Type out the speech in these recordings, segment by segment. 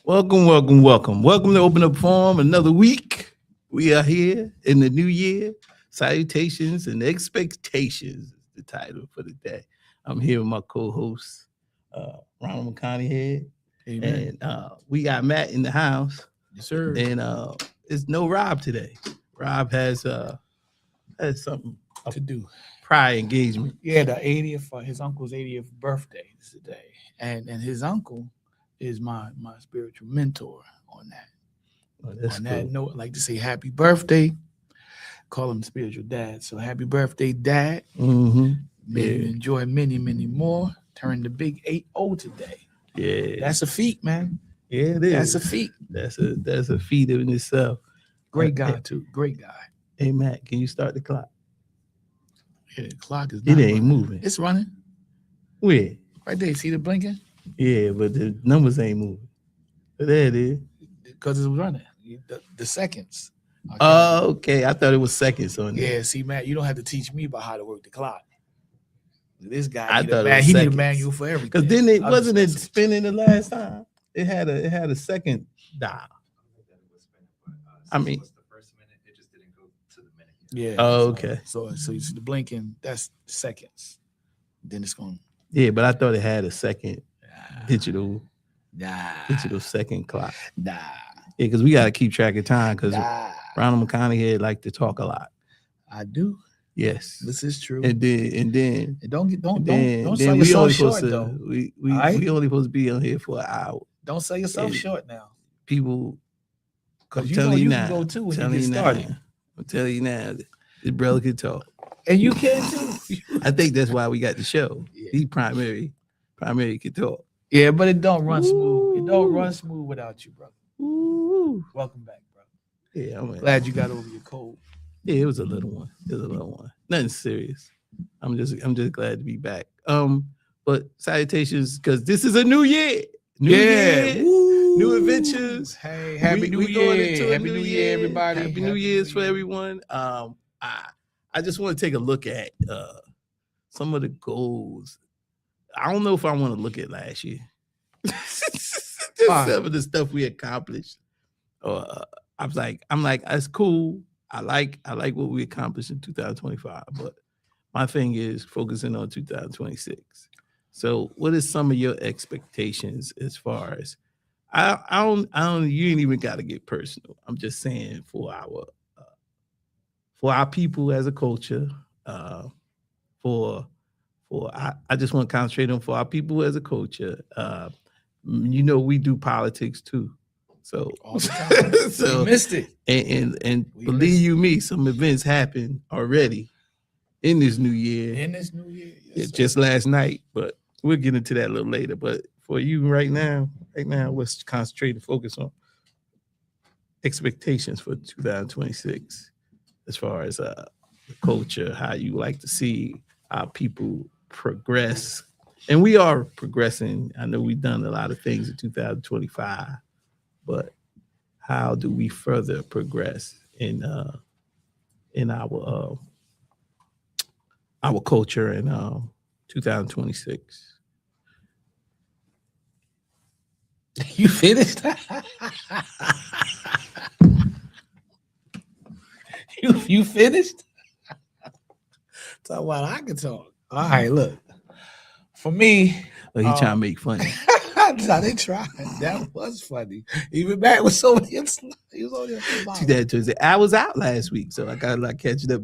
Welcome, welcome, welcome. Welcome to Open Up Forum. Another week. We are here in the new year. Salutations and Expectations is the title for the day. I'm here with my co-host, Ronald McConaughey. Amen. And we got Matt in the house. Yes, sir. And it's no Rob today. Rob has something To do. prior engagement. Yeah, the 80th, his uncle's 80th birthday is today. And his uncle is my spiritual mentor on that. That's On cool. that note, I'd like to say happy birthday. Call him spiritual dad. So happy birthday, Dad. Mm-hmm. May you Yeah. enjoy many, many more. Turn the big 80 today. Yeah. That's a feat, man. Yeah, it is. That's a feat. That's a feat in itself. Great guy, too. Great guy. Hey Matt, can you start the clock? Yeah, the clock is It not ain't running. moving. It's running. Where? Right there. See the blinking? Yeah, but the numbers ain't moving. But there it is. Because it's running. The seconds. are Oh, counting. okay. I thought it was seconds on there. Yeah, see, Matt, you don't have to teach me about how to work the clock. This guy, I need thought a it man, was he need a seconds. manual for everything. Because then it I'm wasn't it just- spinning the last time. It had a second dial. I mean- the first minute, it just didn't go to the minute. Yeah. Oh, so- okay. So you see the blinking, that's seconds. Then it's going. Yeah, but I thought it had a second digital Nah. second clock. Nah. Yeah, because we got to keep track of time because Nah. Ronald McConaughey like to talk a lot. I do. Yes. This is true. And then And don't then sell we yourself only short supposed to though. we All right? we only supposed to be on here for an hour. Don't sell yourself and- short now. People, I'm Because you telling know you you now, can go too when you telling get you now, started. I'm telling you now, this brother can talk. And you can too. I think that's why we got the show. Yeah. He primary can talk. Yeah, but it don't run smooth. It don't Ooh. run smooth without you, brother. Ooh. Welcome back, brother. Yeah, I'm Glad you got over your cold. Yeah, it was a little one. It was a little one. Nothing serious. I'm just glad to be back. But salutations, because this is a new year. New year, Woo. new adventures. Hey, happy We- New we going Year. into a Happy New Year, everybody. Happy New Year's for everyone. I just want to take a look at some of the goals. I don't know if I want to look at last year. Just some of the stuff we accomplished. I'm like, that's cool. I like what we accomplished in 2025, but my thing is focusing on 2026. So, what is some of your expectations as far as I don't you ain't even got to get personal. I'm just saying for our people as a culture, I just want to concentrate on for our people as a culture. We do politics too. So, All the time. so You missed it. and We believe missed you me, some events happen already in this new year. In this New Year. Yeah, Yes, sir. just last night, but we'll get into that a little later. But for you right now, let's concentrate and focus on expectations for 2026 as far as the culture, how you like to see our people progress. And we are progressing. I know we've done a lot of things in 2025, but how do we further progress in our culture in 2026? You finished? you finished? Talk about I can talk. All right, look. For me, Or he trying to make fun? no, they tried. That was funny. Even Matt was over here. He was over there. See that Tuesday. I was out last week, so I got like catching up.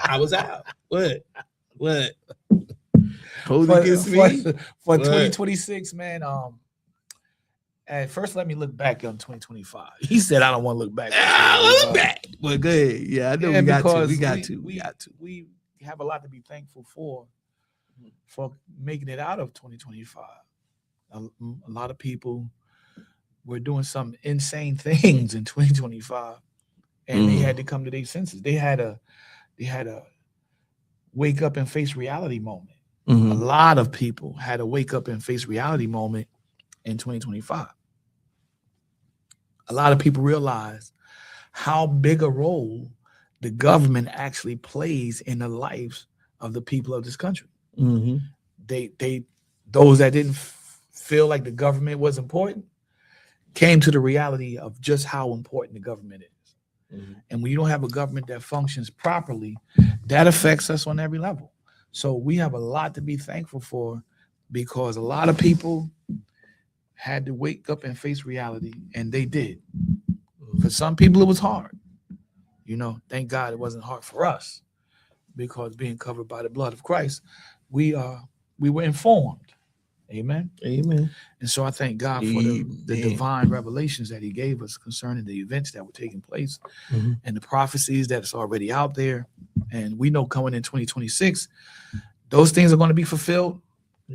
I was out. What? Hold against me? For What? 2026, man. At first, let me look back on 2025. He said, "I don't want to look back." Look back. Well, go ahead. Yeah, I know we got to. because We got to. We have a lot to be thankful for making it out of 2025. A lot of people were doing some insane things in 2025, and they had to come to their senses. They had a wake up and face reality moment. A Mhm. lot of people had a wake up and face reality moment in 2025. A lot of people realize how big a role the government actually plays in the lives of the people of this country. Mhm. They those that didn't feel like the government was important came to the reality of just how important the government is. And when you don't have a government that functions properly, that affects us on every level. So we have a lot to be thankful for, because a lot of people had to wake up and face reality, and they did. For some people, it was hard. Thank God it wasn't hard for us, because being covered by the blood of Christ, we were informed. Amen. Amen. And so I thank God for the divine revelations that he gave us concerning the events that were taking place and the prophecies that's already out there. And we know coming in 2026, those things are going to be fulfilled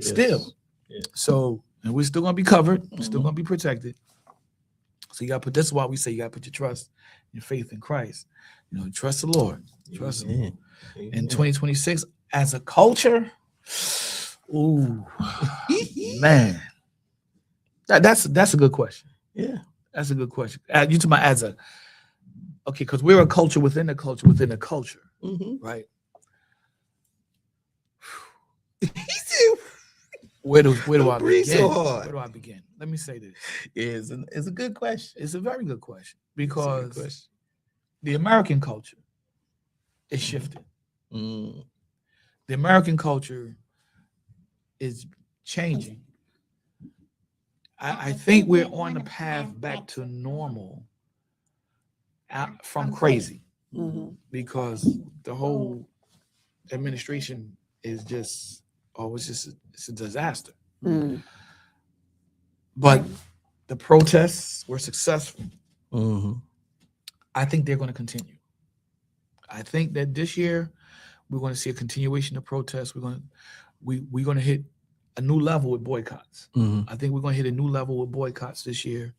still. Yes. So, and we're still going to be covered. We're still going to be protected. So you got to put, this is why we say you got to put your trust and faith in Christ. Trust the Lord. Trust him. In 2026, as a culture, ooh, man, that's a good question. Yeah, that's a good question. You talking about as a because we're a culture within a culture within a culture, right? Where do I begin? So where do I begin? Let me say this. It's a good question. It's a very good question, because the American culture is shifting. The American culture is changing. I think we're on the path back to normal from crazy, because the whole administration is just, it's a disaster. But the protests were successful. I think they're going to continue. I think that this year we're going to see a continuation of protests. We're going to hit a new level with boycotts. I think we're going to hit a new level with boycotts this year.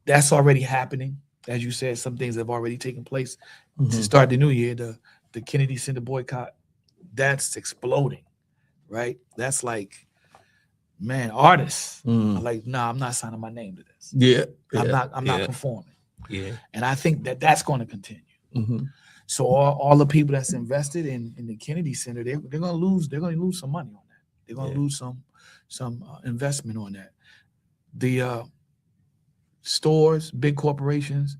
That's already happening. As you said, some things have already taken place to start the new year. The Kennedy Center boycott, that's exploding, right? That's like, man, artists are like, nah, I'm not signing my name to this. I'm not performing. And I think that that's going to continue. So all the people that's invested in the Kennedy Center, they're going to lose some money on that. They're going to lose some investment on that. The stores, big corporations,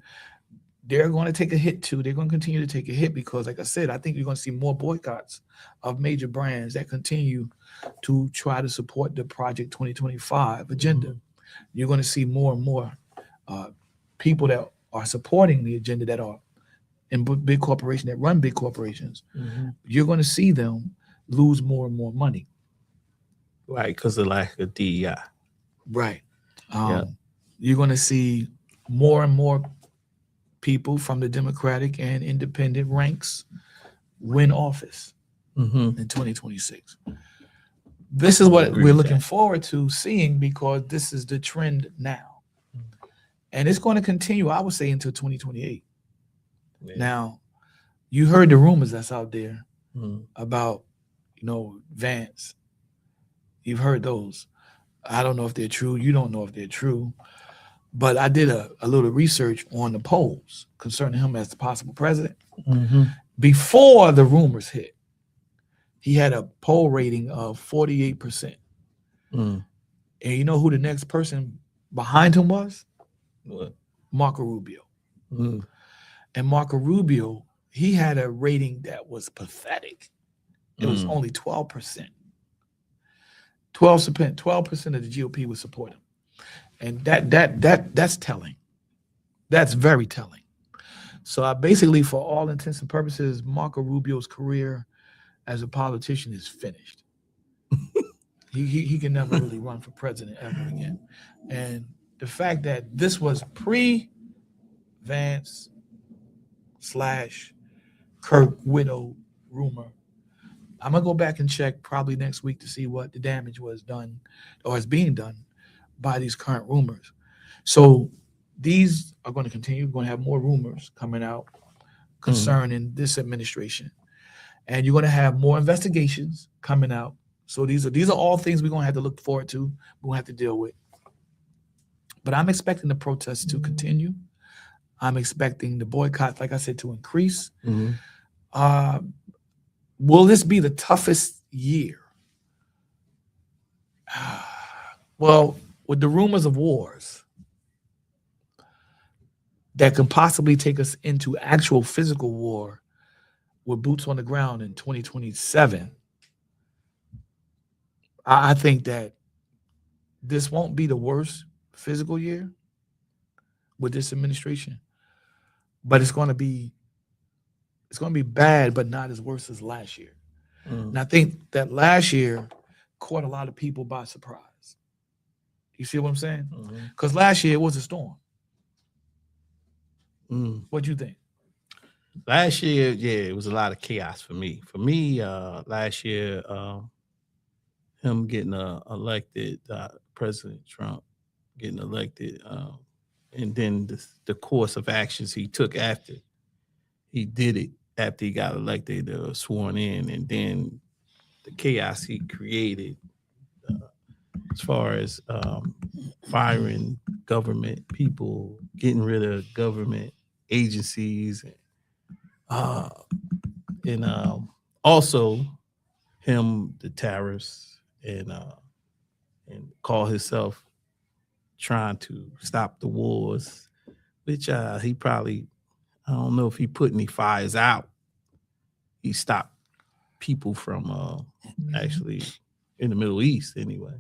they're going to take a hit too. They're going to continue to take a hit, because, like I said, I think you're going to see more boycotts of major brands that continue to try to support the Project 2025 agenda. You're going to see more and more people that are supporting the agenda, that are in big corporations, that run big corporations. You're going to see them lose more and more money. Right, because of lack of DEI. Right. You're going to see more and more people from the Democratic and independent ranks win office in 2026. This is what we're looking forward to seeing, because this is the trend now. And it's going to continue, I would say, until 2028. Now, you heard the rumors that's out there about, Vance. You've heard those. I don't know if they're true. You don't know if they're true. But I did a little research on the polls concerning him as the possible president. Before the rumors hit, he had a poll rating of 48%. And you know who the next person behind him was? What? Marco Rubio. And Marco Rubio, he had a rating that was pathetic. It was only 12%. 12% of the GOP would support him. And that's telling. That's very telling. So I basically, for all intents and purposes, Marco Rubio's career as a politician is finished. He can never really run for president ever again. And the fact that this was pre-Vance / Kirk widow rumor, I'm going to go back and check probably next week to see what the damage was done or is being done by these current rumors. So these are going to continue. We're going to have more rumors coming out concerning this administration. And you're going to have more investigations coming out. So these are all things we're going to have to look forward to. We're going to have to deal with. But I'm expecting the protests to continue. I'm expecting the boycott, like I said, to increase. Will this be the toughest year? Well, with the rumors of wars that could possibly take us into actual physical war with boots on the ground in 2027, I think that this won't be the worst physical year with this administration, but it's going to be bad, but not as worse as last year. And I think that last year caught a lot of people by surprise. You see what I'm saying? Because last year it was a storm. What do you think? Last year, yeah, it was a lot of chaos for me. For me, last year, him getting elected, President Trump getting elected, and then the course of actions he took after he did it, after he got elected, sworn in, and then the chaos he created as far as firing government people, getting rid of government agencies, and also him the tariffs, and call himself trying to stop the wars, which he probably, I don't know if he put any fires out. He stopped people from actually in the Middle East anyway.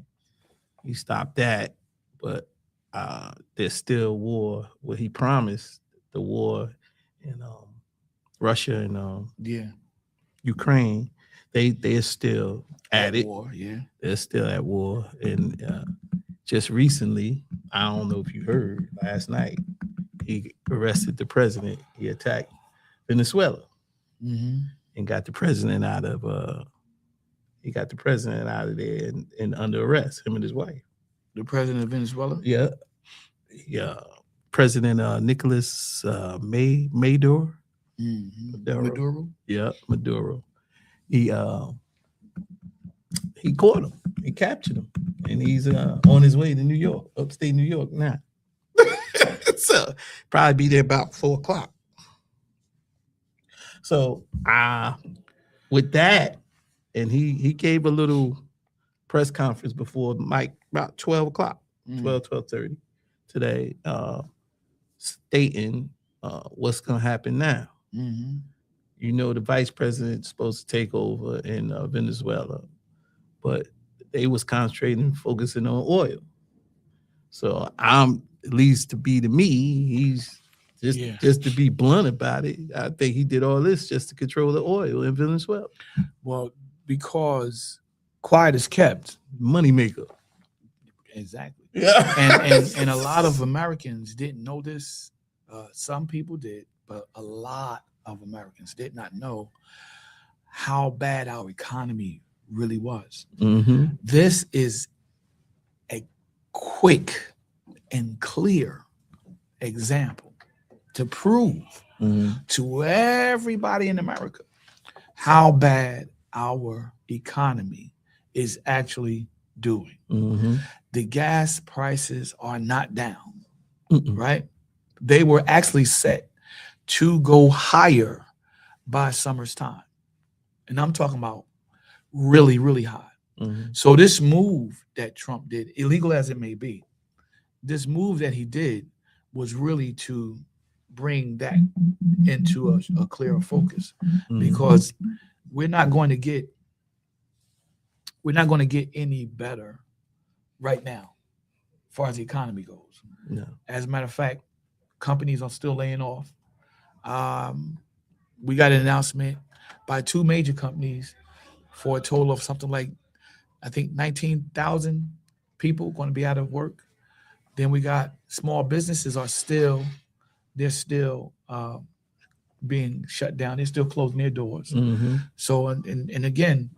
He stopped that, but there's still war. What he promised, the war in Russia and Yeah, Ukraine, they're still at it. war. Yeah, They're still at war. And just recently, I don't know if you heard, last night, he arrested the president. He attacked Venezuela and got the president out of there and under arrest, him and his wife. the president of Venezuela. Yeah. Yeah. President Nicolas Maduro. Maduro. Yeah, Maduro. He caught him. He captured him, and he's on his way to New York, upstate New York now. So probably be there about 4:00. So with that, and he gave a little press conference before Mike about 12:00, 12:30 today, stating what's gonna happen now. You know, the vice president's supposed to take over in Venezuela, but they was concentrating, focusing on oil. So at least to me, he's just to be blunt about it. I think he did all this just to control the oil in Venezuela. Well, because quiet is kept. Moneymaker. Exactly. Yeah. And a lot of Americans didn't know this. Some people did, but a lot of Americans did not know how bad our economy really was. This is a quick and clear example to prove to everybody in America how bad our economy is actually doing. The gas prices are not down, right? They were actually set to go higher by summer's time. And I'm talking about really, really high. So this move that Trump did, illegal as it may be, this move that he did was really to bring that into a clearer focus, because we're not going to get any better right now as far as the economy goes. No. As a matter of fact, companies are still laying off. We got an announcement by two major companies for a total of something like, I think, 19,000 people going to be out of work. Then we got small businesses they're still being shut down. They're still closing their doors. So, and again,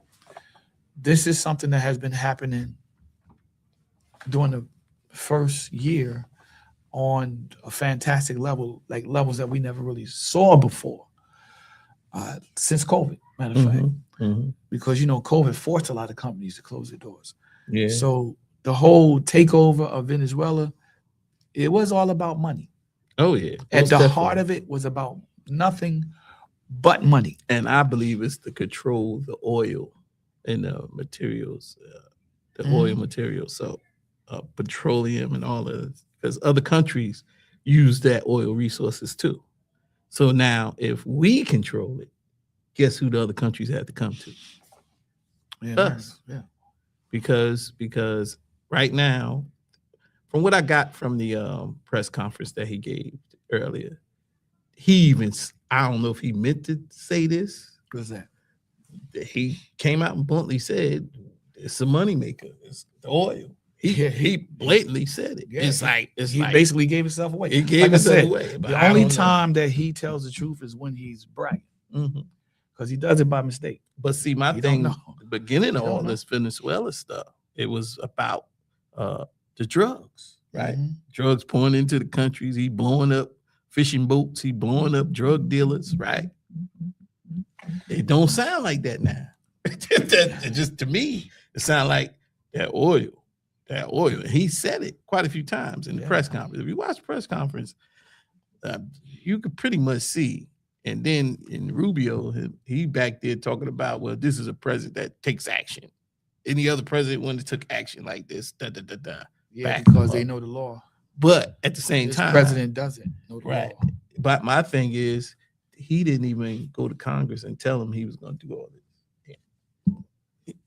this is something that has been happening during the first year on a fantastic level, like levels that we never really saw before since COVID, matter of fact. Because, COVID forced a lot of companies to close their doors. Yeah. So the whole takeover of Venezuela, it was all about money. Oh, yeah. At the heart of it was about nothing but money. And I believe it's to control the oil and the materials, the oil materials. So petroleum and all of this, because other countries use that oil resources too. So now, if we control it, guess who the other countries have to come to? Yeah, Us. yeah. Because right now, from what I got from the press conference that he gave earlier, I don't know if he meant to say this. What's that? He came out and bluntly said it's a moneymaker. It's the oil. He blatantly said it. Yeah, He basically gave himself away. He gave Like I himself said, away. But the I only don't know. time that he tells the truth is when he's bragging, Mhm. because he does it by mistake. But see, my You don't thing, know. the beginning You of don't all know. this Venezuela stuff, it was about the drugs, right? Mhm. Drugs pouring into the countries. He blowing up fishing boats. He blowing up drug dealers, right? It don't sound like that now. It just to me, it sounds like that oil. That oil. And he said it quite a few times in the Yeah. press conference. If you watch the press conference, you could pretty much see. And then in Rubio, he back there talking about, well, this is a president that takes action. Any other president wouldn't have took action like this. Yeah, Back because them they up. know the law. But at the same This time, president doesn't know the right. law. But my thing is, he didn't even go to Congress and tell him he was going to do all this.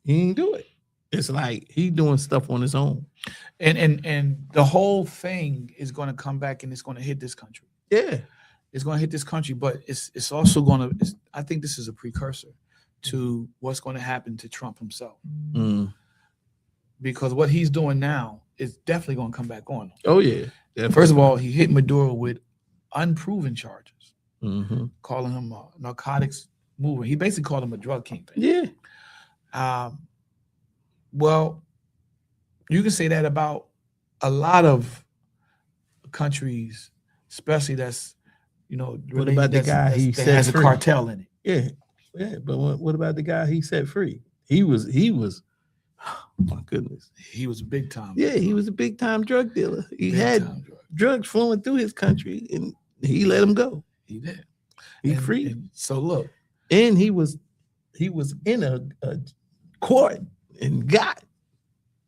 He didn't do it. It's like he doing stuff on his own. And the whole thing is going to come back and it's going to hit this country. Yeah. It's going to hit this country, but it's also going to. I think this is a precursor to what's going to happen to Trump himself, because what he's doing now is definitely going to come back on him. Oh yeah. Definitely. First of all, he hit Maduro with unproven charges, Mm-hmm. calling him a narcotics mover. He basically called him a drug kingpin. Yeah. Well, you can say that about a lot of countries, especially that's, What about the guy he that set has free? a cartel in it? Yeah. Yeah. But what about the guy he set free? He was oh my goodness. He was big time. Yeah, he was a big time drug dealer. He Big had time drug. drugs flowing through his country and he let him go. He did. He And- freed him. and so look, And he was in a court and got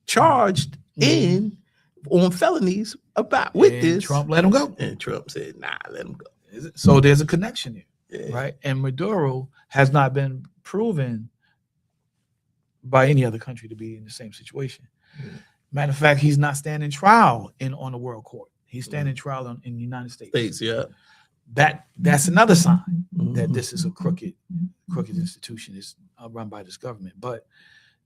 charged in on felonies with and this. Trump let him go. And Trump said, nah, let him go. So there's a connection here, Yeah. right? And Maduro has not been proven by any other country to be in the same situation. Mm. Matter of fact, he's not standing trial on the world court. He's standing trial in the United States. Yeah. That's another sign that Mhm. this is a crooked institution. It's run by this government. But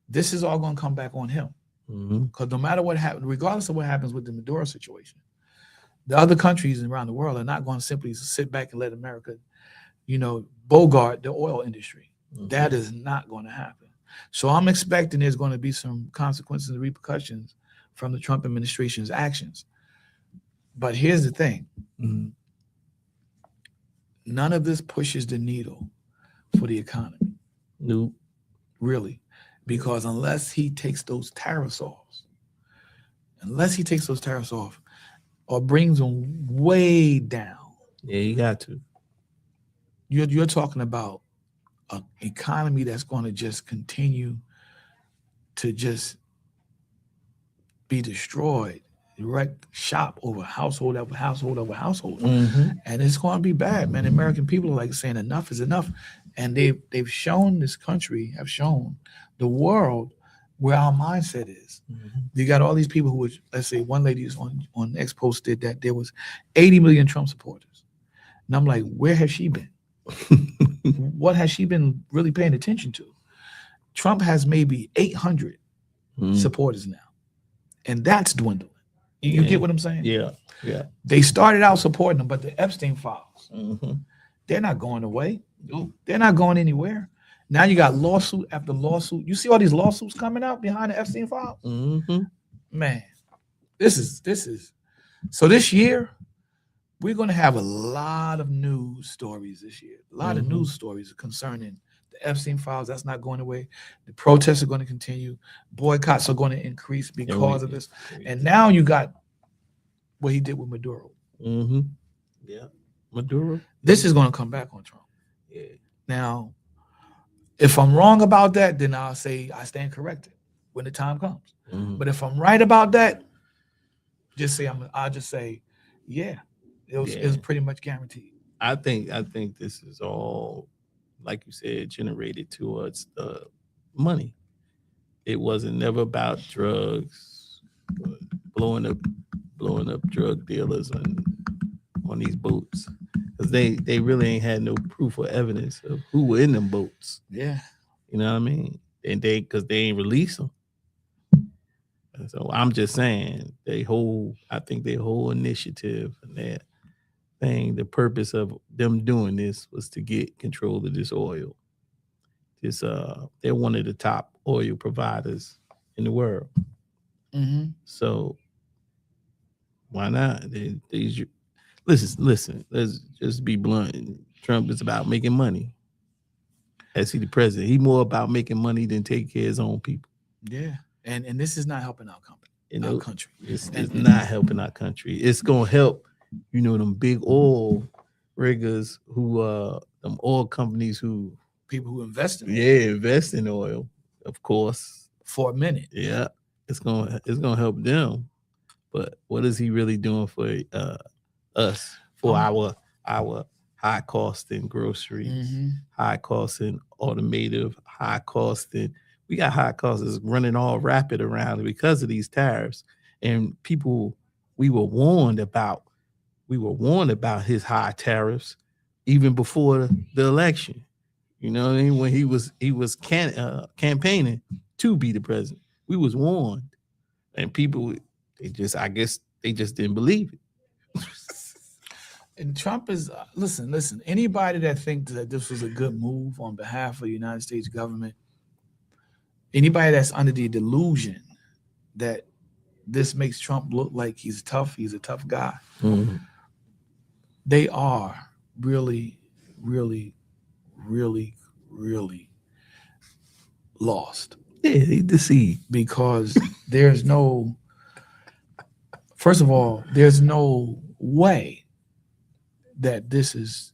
this is all going to come back on him, Mhm. because no matter what happens, regardless of what happens with the Maduro situation, the other countries around the world are not going to simply sit back and let America, bogart the oil industry. Mhm. That is not going to happen. So I'm expecting there's going to be some consequences and repercussions from the Trump administration's actions. But here's the thing. Mhm. None of this pushes the needle for the economy, Nope. really, because unless he takes those tariffs off, or brings them way down, Yeah, you got to. you're talking about an economy that's going to just continue to just be destroyed, wreck shop over household over household over household. Mhm. And it's going to be bad, man. American people are like saying enough is enough. And they've shown have shown the world where our mindset is. Mhm. You got all these people who, let's say one lady is on X posted that there was 80 million Trump supporters. And I'm like, where has she been? What has she been really paying attention to? Trump has maybe 800 Mhm. supporters now. And that's dwindling. You Yeah. get what I'm saying? Yeah. Yeah. They started out supporting them, but the Epstein files, Mhm. they're not going away. Nope. They're not going anywhere. Now you got lawsuit after lawsuit. You see all these lawsuits coming out behind the Epstein files? Mhm. Man, this is so this year we're going to have a lot of news stories this year. A lot of Mhm. news stories concerning the Epstein files. That's not going away. The protests are going to continue. Boycotts are going to increase because of this. And now you got what he did with Maduro. Mm-hmm. Yeah. Maduro. This is going to come back on Trump. Yeah. Now, if I'm wrong about that, then I'll say I stand corrected when the time comes. Mhm. But if I'm right about that, I'll just say, yeah, it was pretty much guaranteed. I think this is all, like you said, generated towards money. It wasn't never about drugs, blowing up drug dealers on these boats, because they really ain't had no proof or evidence of who were in them boats. Yeah. You know what I mean? And because they ain't release them. And so I'm just saying, I think their whole initiative and their thing, the purpose of them doing this was to get control of this oil. They're one of the top oil providers in the world. Mm-hmm. So why not? Listen. Let's just be blunt. Trump is about making money. As he the president, he more about making money than take care of his own people. Yeah. And this is not helping our company, our country. It's not helping our country. It's gonna help, them big oil riggers who them oil companies who People who invest in invest in oil, of course. for a minute. Yeah. It's gonna help them. But what is he really doing for us, for our high cost in groceries, Mhm. high cost in automotive, high cost in we got high costs running all rapid around because of these tariffs. And people we were warned about his high tariffs even before the election. You know what I mean? When he was campaigning to be the president, we was warned, and people I guess they just didn't believe it. And Trump is listen. Anybody that thinks that this was a good move on behalf of the United States government, anybody that's under the delusion that this makes Trump look like he's a tough guy, they are really, really, really, really lost. Yeah, he deceived. Because first of all, there's no way that this is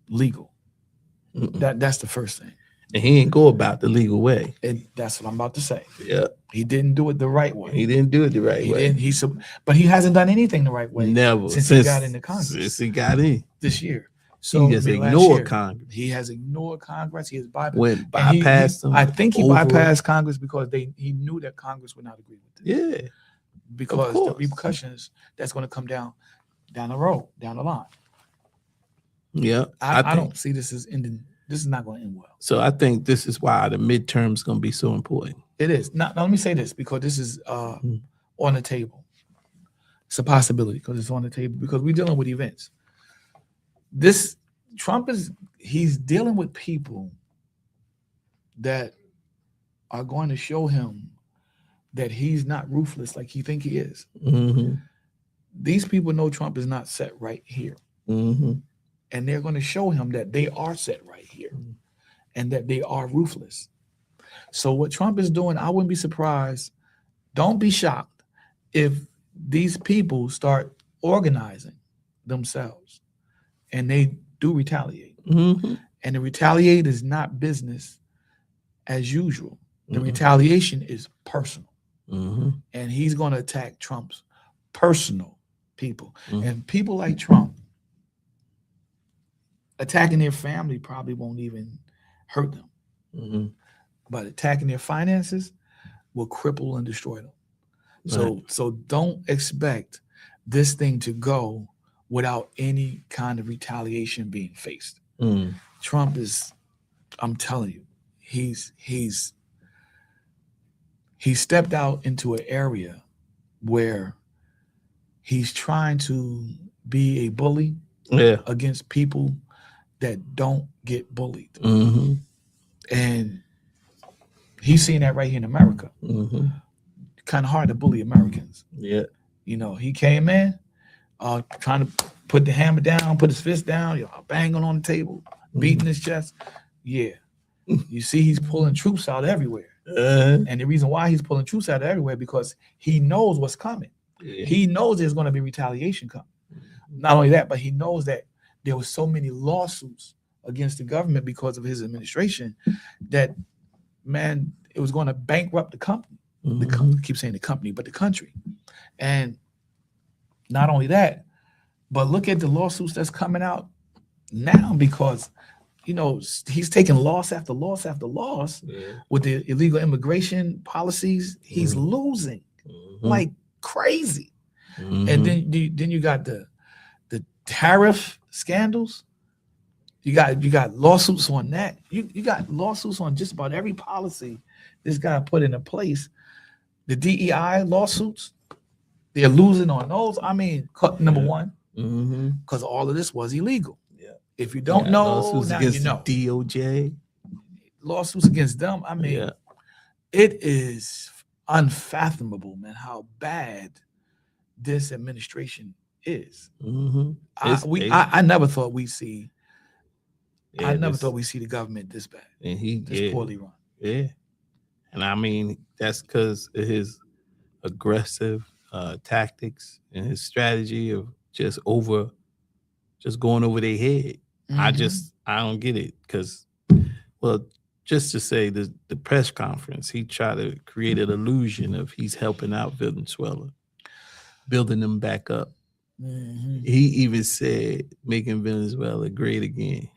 legal. That's the first thing. And he ain't go about the legal way. And that's what I'm about to say. Yeah. He didn't do it the right way. He didn't do it the right way. But he hasn't done anything the right way. Never. Since he got into Congress. Since he got in. This year. So he just ignored Congress. He has ignored Congress. He has bypassed them. I think he bypassed Congress because he knew that Congress would not agree with this. Yeah. Because the repercussions that's going to come down the road, down the line. Yeah. I don't see this as ending. This is not going to end well. So I think this is why the midterm is going to be so important. It is. Now let me say this, because this is on the table. It's a possibility because it's on the table, because we're dealing with events. Trump he's dealing with people that are going to show him that he's not ruthless like he think he is. Mm-hmm. These people know Trump is not set right here. Mm-hmm. And they're going to show him that they are set right here and that they are ruthless. So what Trump is doing, I wouldn't be surprised. Don't be shocked if these people start organizing themselves and they do retaliate. Mm-hmm. And the retaliate is not business as usual. The retaliation is personal. Mm-hmm. And he's going to attack Trump's personal people. And people like Trump, attacking their family probably won't even hurt them. But attacking their finances will cripple and destroy them. So don't expect this thing to go without any kind of retaliation being faced. Trump is, I'm telling you, he's stepped out into an area where he's trying to be a bully against people that don't get bullied. And he's seeing that right here in America. Kind of hard to bully Americans. Yeah. He came in trying to put the hammer down, put his fist down, banging on the table, beating his chest. Yeah. You see he's pulling troops out everywhere. And the reason why he's pulling troops out everywhere, because he knows what's coming. Yeah. He knows there's going to be retaliation coming. Not only that, but he knows that there were so many lawsuits against the government because of his administration that, man, it was going to bankrupt the company. I keep saying the company, but the country. And Not only that, but look at the lawsuits that's coming out now because he's taking loss after loss after loss Yeah. with the illegal immigration policies. He's Mhm. losing Mhm. like crazy. Mhm. And then you got the tariff scandals. You got lawsuits on that. You got lawsuits on just about every policy this guy put into place. The DEI lawsuits, they're losing on those. I mean, number Yeah. one, Mhm. because all of this was illegal. Yeah. If you You don't got know, lawsuits now against you know. the DOJ. Lawsuits against them. I mean, Yeah. it is unfathomable, man, how bad this administration is. Mhm. I never thought we'd see. I never this- thought we'd see the government this bad, and he this poorly run. Yeah. And I mean, that's because of his aggressive tactics and his strategy of just going over their head. Mhm. I don't get it because, well, just to say the press conference, he tried to create an illusion of he's helping out Venezuela, building them back up. Mhm. He even said making Venezuela great again.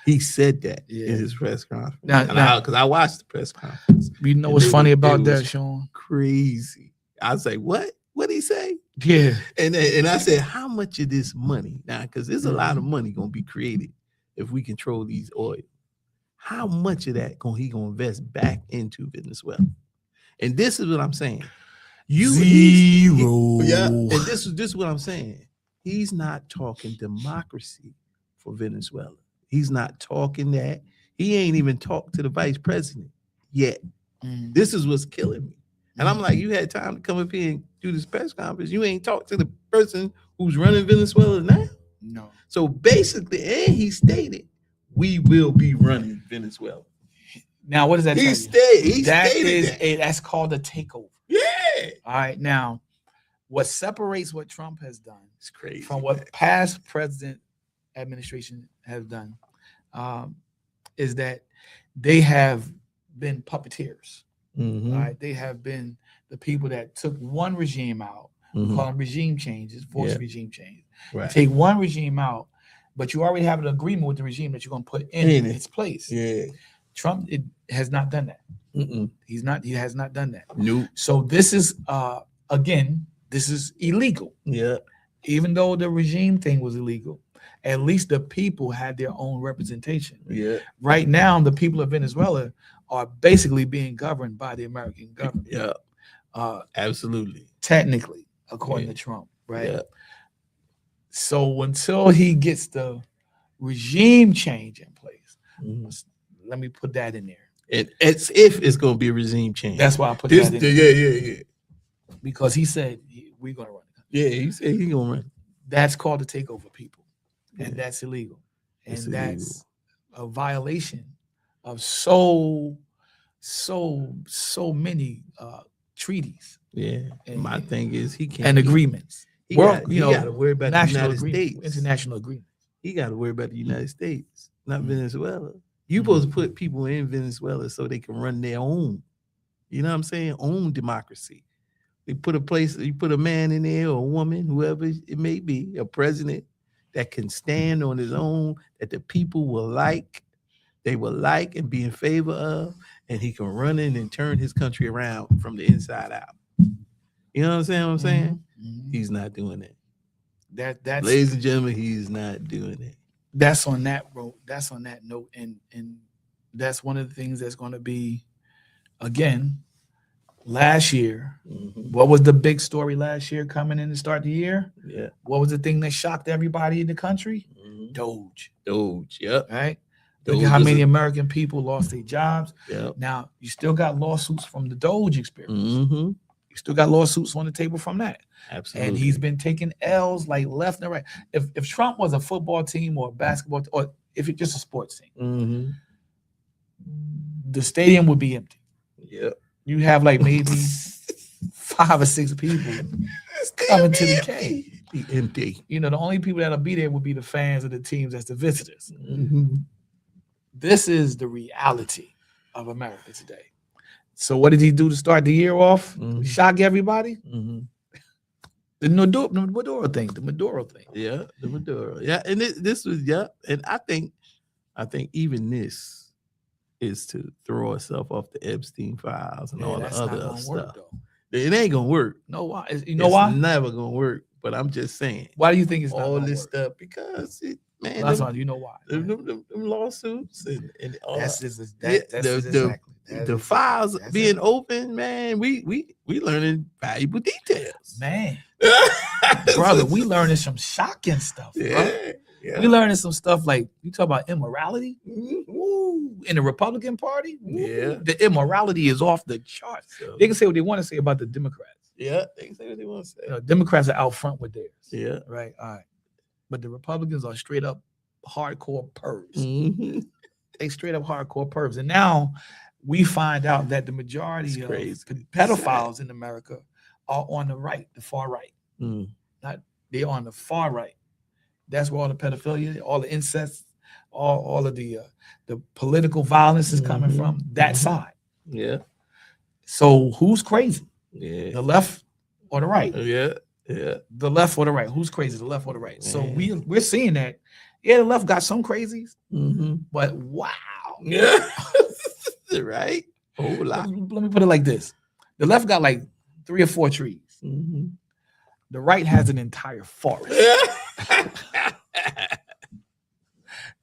He said that Yeah. in his press conference. Now- Because I watched the press conference. You know And what's they funny was- about it that, was Sean? Crazy. I was like, what? What did he say? Yeah. And I said, how much of this money now? Because there's a lot of money gonna be created if we control these oil. How much of that he gonna invest back into Venezuela? And this is what I'm saying. Zero. Yeah. And this is what I'm saying. He's not talking democracy for Venezuela. He's not talking that. He ain't even talked to the vice president yet. Mm. This is what's killing me. And I'm like, you had time to come up here and do this press conference. You ain't talked to the person who's running Venezuela now. No. So basically, and he stated, we will be running Venezuela. Now, what does that tell you? He stated that. That's called a takeover. Yeah. All right. Now, what separates what Trump has done It's crazy. from what past president administration has done is that they have been puppeteers. Mhm. All right. They have been the people that took one regime out, Mhm. call them regime changes, forced Yeah. regime change. Right. Take one regime out, but you already have an agreement with the regime that you're going to put in its place. Yeah. Trump has not done that. Mm-mm. He has not done that. Nope. So this is again, this is illegal. Yeah. Even though the regime thing was illegal, at least the people had their own representation. Yeah. Right now, the people of Venezuela are basically being governed by the American government. Yeah. Absolutely. Technically, according Yeah. to Trump, right? Yeah. So until he gets the regime change in place, Mhm. let me put that in there. And it's if it's going to be a regime change. That's why I put This, that in there. yeah. Because he said we're going to run it. Yeah, he said he's going to run. That's called to take over people, and Yeah. that's illegal, and It's that's a violation of so many treaties Yeah. And- My thing is he can't and agreements. He World- got you know, to worry about the national United agreement, States. international agreement. He got to worry about the United States, not Mhm. Venezuela. You supposed to put people in Venezuela so they can run their own. You know what I'm saying? Own democracy. You put a man in there or a woman, whoever it may be, a president that can stand on his own, that the people will like, they will like and be in favor of, and he can run in and turn his country around from the inside out. You know what I'm saying? Mhm. He's not doing it. That's Ladies and gentlemen, he's not doing it. that's on that road. That's on that note, and that's one of the things that's going to be again. Last year, Mhm. what was the big story last year coming in to start the year? Yeah. What was the thing that shocked everybody in the country? Mhm. Doge, Doge. Yep. right? Look Doge at how is many a- American people lost their jobs. Yep. Now, you still got lawsuits from the Doge experience. Mm-hmm. You still got lawsuits on the table from that. Absolutely. And he's been taking L's like left and right. If Trump was a football team or a basketball or if it's just a sports team, Mm-hmm. the stadium would be empty. Yep. You have like maybe 5 or 6 people coming to the game. Be empty. You know, the only people that'll be there would be the fans of the teams that's the visitors. Mm-hmm. This is the reality of America today. So what did he do to start the year off? Mhm. Shock everybody? Mm-hmm. The Maduro thing. The Maduro thing. Yeah, the Maduro. Yeah, and this was and I think even this is to throw herself off the Epstein files and Yeah, all the that's not other gonna stuff. work though. It ain't gonna work. No, why? You know It's why? never gonna work. But I'm just saying Why do you think it's not all gonna this work? stuff because man, Well, that's why you know why. them lawsuits and all That's that. just Yeah, that's exactly the files being open, man. We learning valuable details, man, brother. We learning some shocking stuff, bro. Yeah. We learning some stuff like you talk about immorality. Mhm. Ooh, in the Republican Party, ooh, Yeah. the immorality is off the charts. So, They can say what they want to say about the Democrats. yeah, they can say what they want to say. You know, Democrats are out front with theirs. Yeah. Right. All right. But the Republicans are straight up hardcore pervs. Mm-hmm. They straight up hardcore pervs. And now we find out that the majority It's of crazy. pedophiles in America are on the right, the far right. Mm. They're on the far right. That's where all the pedophilia, all the incest, all of the political violence is coming Mhm. from. That Mhm. side. Yeah. So who's crazy? Yeah. The left or the right? Yeah. Yeah. The left or the right? Who's crazy? The left or the right? So Man. we're seeing that. Yeah, the left got some crazies, Mm-hmm. but wow. Yeah. Right. Whole lot. Let me put it like this: the left got like 3 or 4 trees. Mm-hmm. The right has an entire forest.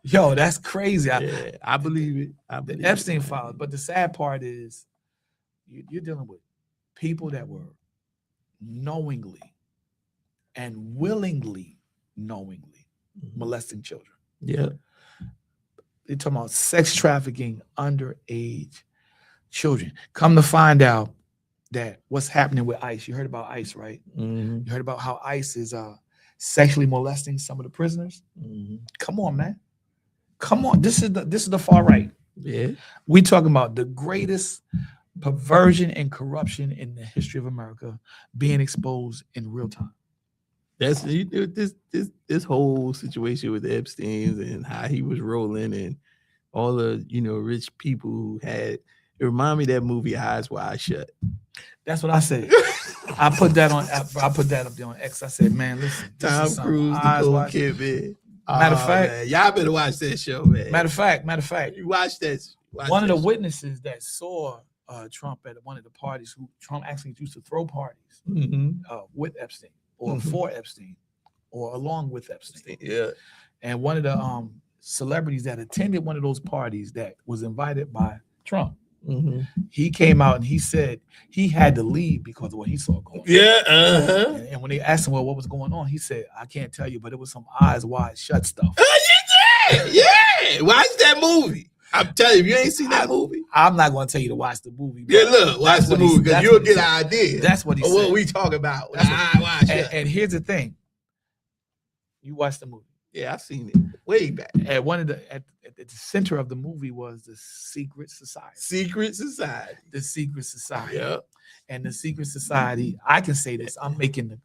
Yo, that's crazy. Yeah, I believe it. I The believe Epstein it. files. But the sad part is you're dealing with people that were knowingly and willingly molesting children. Yeah. They're talking about sex trafficking underage children. Come to find out that what's happening with ICE. You heard about ICE, right? Mm-hmm. You heard about how ICE is sexually molesting some of the prisoners. Mm-hmm. Come on, man. Come on. This is the far right. Yeah. We talking about the greatest perversion and corruption in the history of America being exposed in real time. That's this whole situation with the Epstein's and how he was rolling and all the rich people who had. It reminded me of that movie Eyes Wide Shut. That's what I said. I put that up there on X. I said, man, listen. Tom Cruise, the Gold Kid, man. Matter of fact, man, y'all better watch that show, man. Matter of fact, you watch that. One of the witnesses that saw Trump at one of the parties, who Trump actually used to throw parties with Epstein or for Epstein or along with Epstein. Yeah. And one of the celebrities that attended one of those parties that was invited by Trump, he came out and he said he had to leave because of what he saw going on. Yeah. And when they asked him, well, what was going on? He said, I can't tell you, but it was some eyes wide shut stuff. Yeah. Watch that movie. I'm telling you, if you ain't seen that movie, I'm not going to tell you to watch the movie. Yeah, look, watch the movie because you'll get an idea. That's what he said. What we talk about. And here's the thing. You watch the movie. Yeah, I've seen it way back. At one of at the center of the movie was the secret society. Secret society. The secret society. Yeah. And the secret society, I can say this. I'm making the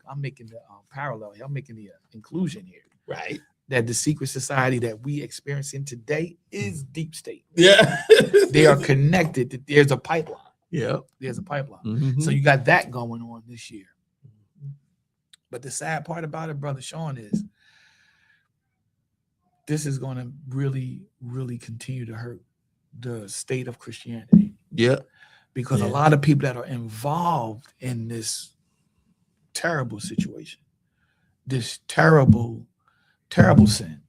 parallel here. I'm making the inclusion here. Right. That the secret society that we experiencing today is deep state. Yeah. They are connected. There's a pipeline. Yeah. There's a pipeline. Mm-hmm. So you got that going on this year. But the sad part about it, Brother Sean, is this is going to really, really continue to hurt the state of Christianity. Yeah. Because a lot of people that are involved in this terrible situation, this terrible sin,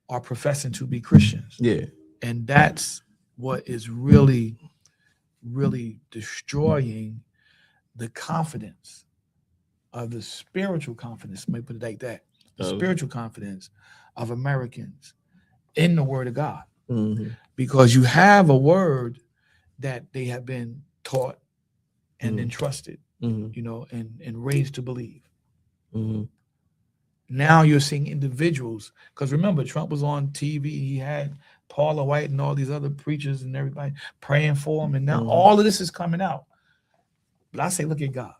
are professing to be Christians. Yeah. And that's what is really, really destroying the confidence of the spiritual confidence, let me put it like that, the spiritual confidence of Americans in the Word of God. Because you have a word that they have been taught and entrusted, and raised to believe. Now you're seeing individuals, because remember, Trump was on TV, he had Paula White and all these other preachers and everybody praying for him, and now all of this is coming out. But I say, look at God.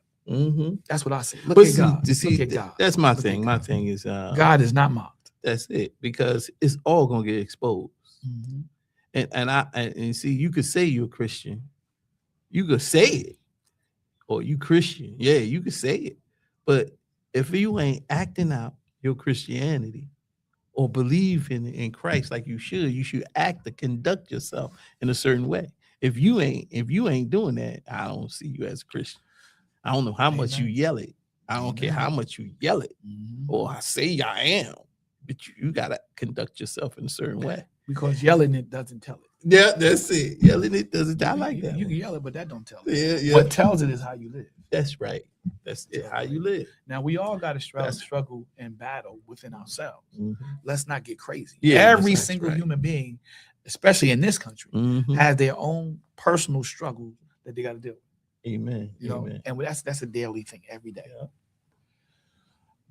That's what I say. Look at God. Look at God. That's my thing. My thing is God is not mocked. That's it, because it's all gonna get exposed. And see, you could say you're a Christian, you could say it, or you Christian, yeah, you could say it, But if you ain't acting out your Christianity or believe in Christ like you should act to conduct yourself in a certain way. If you ain't doing that, I don't see you as a Christian. I don't know how much you Amen. yell it. I don't care how Amen. much you yell it Mhm. or I say I am, but you gotta conduct yourself in a certain way. Because yelling it doesn't tell it. Yeah, that's it. Yelling it doesn't. I You- like you, that. You one. can yell it, but that don't tell it. Yeah, yeah. What tells it is how you live. That's right. That's it. How you live. Now we all got to That's- struggle and battle within ourselves. Mhm. Let's not get crazy. Yeah, Every that's single right. human being, especially in this country, Mhm. has their own personal struggle that they got to deal with. Amen. You know, Amen. and that's a daily thing every day. Yeah.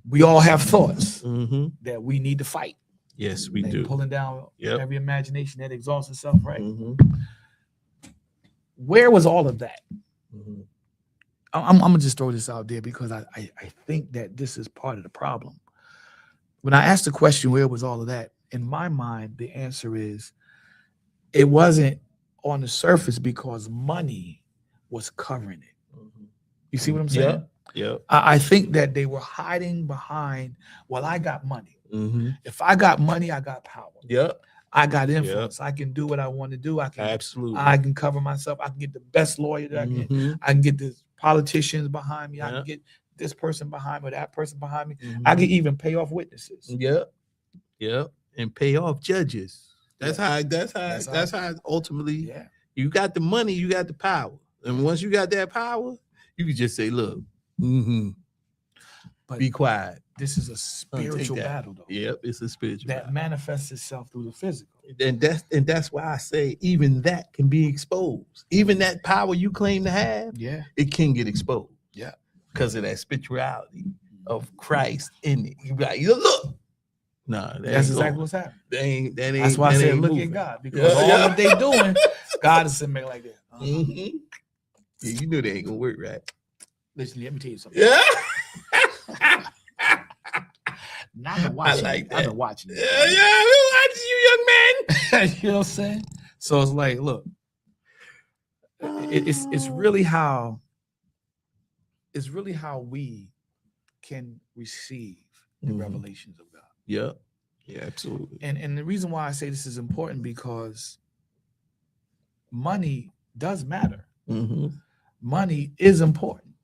We all have thoughts Mm-hmm. that we need to fight. Yes, we They do. pulling down Yep. every imagination that exalts itself, right? Mm-hmm. Where was all of that? Mm-hmm. I'm gonna just throw this out there because I think that this is part of the problem. When I asked the question, where was all of that? In my mind, the answer is it wasn't on the surface because money was covering it. You see what I'm saying? Yep. I think that they were hiding behind, well, I got money. Mm-hmm. If I got money, I got power. Yep. I got influence. I can do what I want to do. I Absolutely. can cover myself. I can get the best lawyer that I can. Mhm. I can get the politicians behind me. I Yeah. can get this person behind me or that person behind me. Mhm. I can even pay off witnesses. Yep. Yep. And pay off judges. That's Yeah. how how- ultimately Yeah. you got the money, you got the power. And once you got that power, you can just say, look, But be quiet. this is a spiritual that. battle, though. Yep, it's a spiritual That battle. manifests itself through the physical. And that's why I say even that can be exposed. Even that power you claim to have, Yeah. it can get exposed. Yeah. Because of that spirituality of Christ in it. You got look. Nah, That's exactly what's happening. That's why I said look at God. Because all that they doing, God is sitting back like that. Mm-hmm. Yeah, you know they ain't gonna work, right? Listen, let me tell you something. Yeah. Now I've been watching. like I've that. been watching. Yeah, we watching you, young man. You know what I'm saying? So it's like, look, it's really how we can receive the Mhm. revelations of God. Yeah. Yeah, absolutely. And the reason why I say this is important because money does matter. Mm-hmm. Money is important.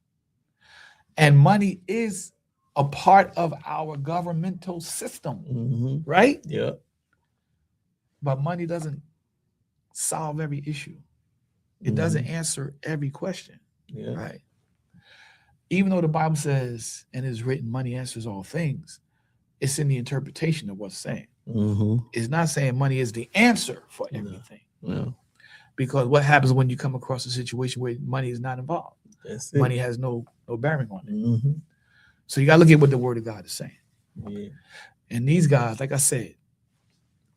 And money is a part of our governmental system, Mm-hmm. right? Yeah. But money doesn't solve every issue. It doesn't answer every question, Yeah. right? Even though the Bible says, and is written, money answers all things, it's in the interpretation of what's saying. Mm-hmm. It's not saying money is the answer for No. everything. Yeah. Because what happens when you come across a situation where money is not involved? That's it. Money has no bearing on it. Mm-hmm. So you got to look at what the word of God is saying. Yeah. And these guys, like I said,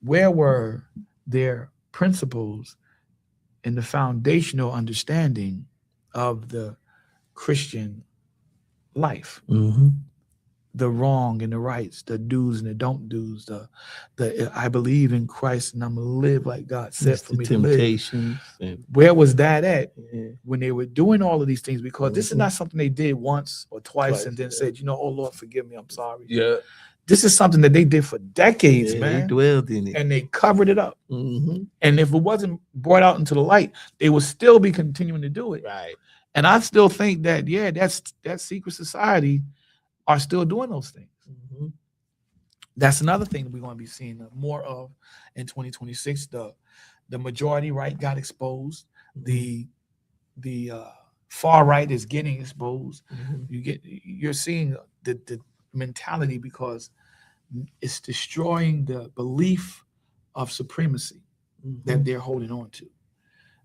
where were their principles and the foundational understanding of the Christian life? Mm-hmm. The wrong and the rights, the do's and the don't do's, the I believe in Christ and I'm gonna live like God said for the me to live. temptations. And, Where was that at yeah. when they were doing all of these things? Because this is Mhm. not something they did once or twice and then yeah. said, oh Lord, forgive me, I'm sorry. Yeah. This is something that they did for decades, Yeah, man. they dwelled in it. And they covered it up. Mm-hmm. And if it wasn't brought out into the light, they would still be continuing to do it. Right. And I still think that, that secret society are still doing those things. Mm-hmm. That's another thing that we're going to be seeing more of in 2026. The majority right got exposed. The far right is getting exposed. Mm-hmm. You're seeing the mentality because it's destroying the belief of supremacy that they're holding on to.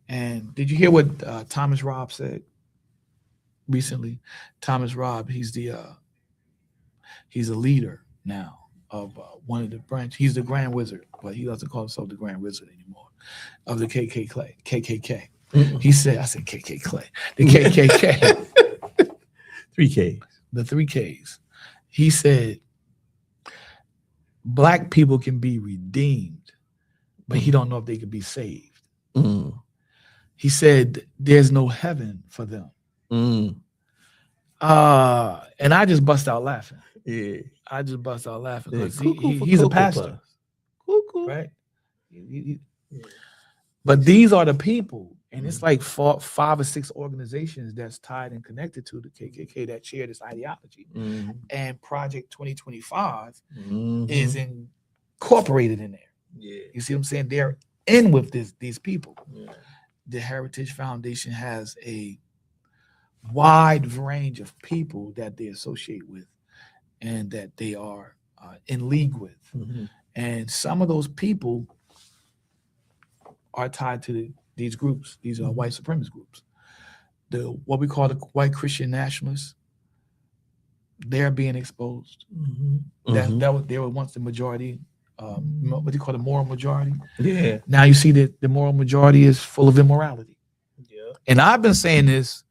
And did you hear what Thomas Robb said recently? Thomas Robb, he's a leader now of one of the branch. He's the Grand Wizard, but he doesn't call himself the Grand Wizard anymore, of the KKK. Mm-hmm. He said, I said KKK. The KKK. 3K. The 3Ks. He said, Black people can be redeemed, but he don't know if they can be saved. Mm. He said, there's no heaven for them. Mm. And I just bust out laughing. Yeah. I just bust out laughing Yeah, because cuckoo for he's a Cocoa pastor, Puffs. Cuckoo. right? Yeah. But these are the people, and it's Mhm. like 5 or 6 organizations that's tied and connected to the KKK that share this ideology. Mhm. And Project 2025 Mhm. is incorporated in there. Yeah. You see what I'm saying? They're in with these people. Yeah. The Heritage Foundation has a wide range of people that they associate with and that they are in league with. Mhm. And some of those people are tied to these groups. These are white supremacist groups. What we call the white Christian nationalists, they're being exposed. Mhm. That they were once the majority, what do you call the moral majority? Yeah. Now you see that the moral majority is full of immorality. Yeah. And I've been saying this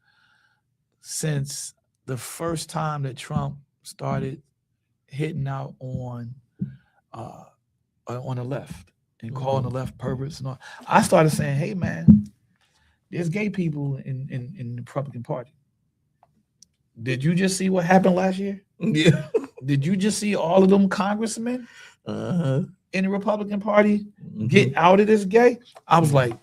since the first time that Trump started hitting out on the left and calling the left perverts and all. I started saying, hey man, there's gay people in the Republican Party. Did you just see what happened last year? Yeah. Did you just see all of them congressmen Uh-huh. in the Republican Party Mhm. get outed as gay? I was Mhm. like,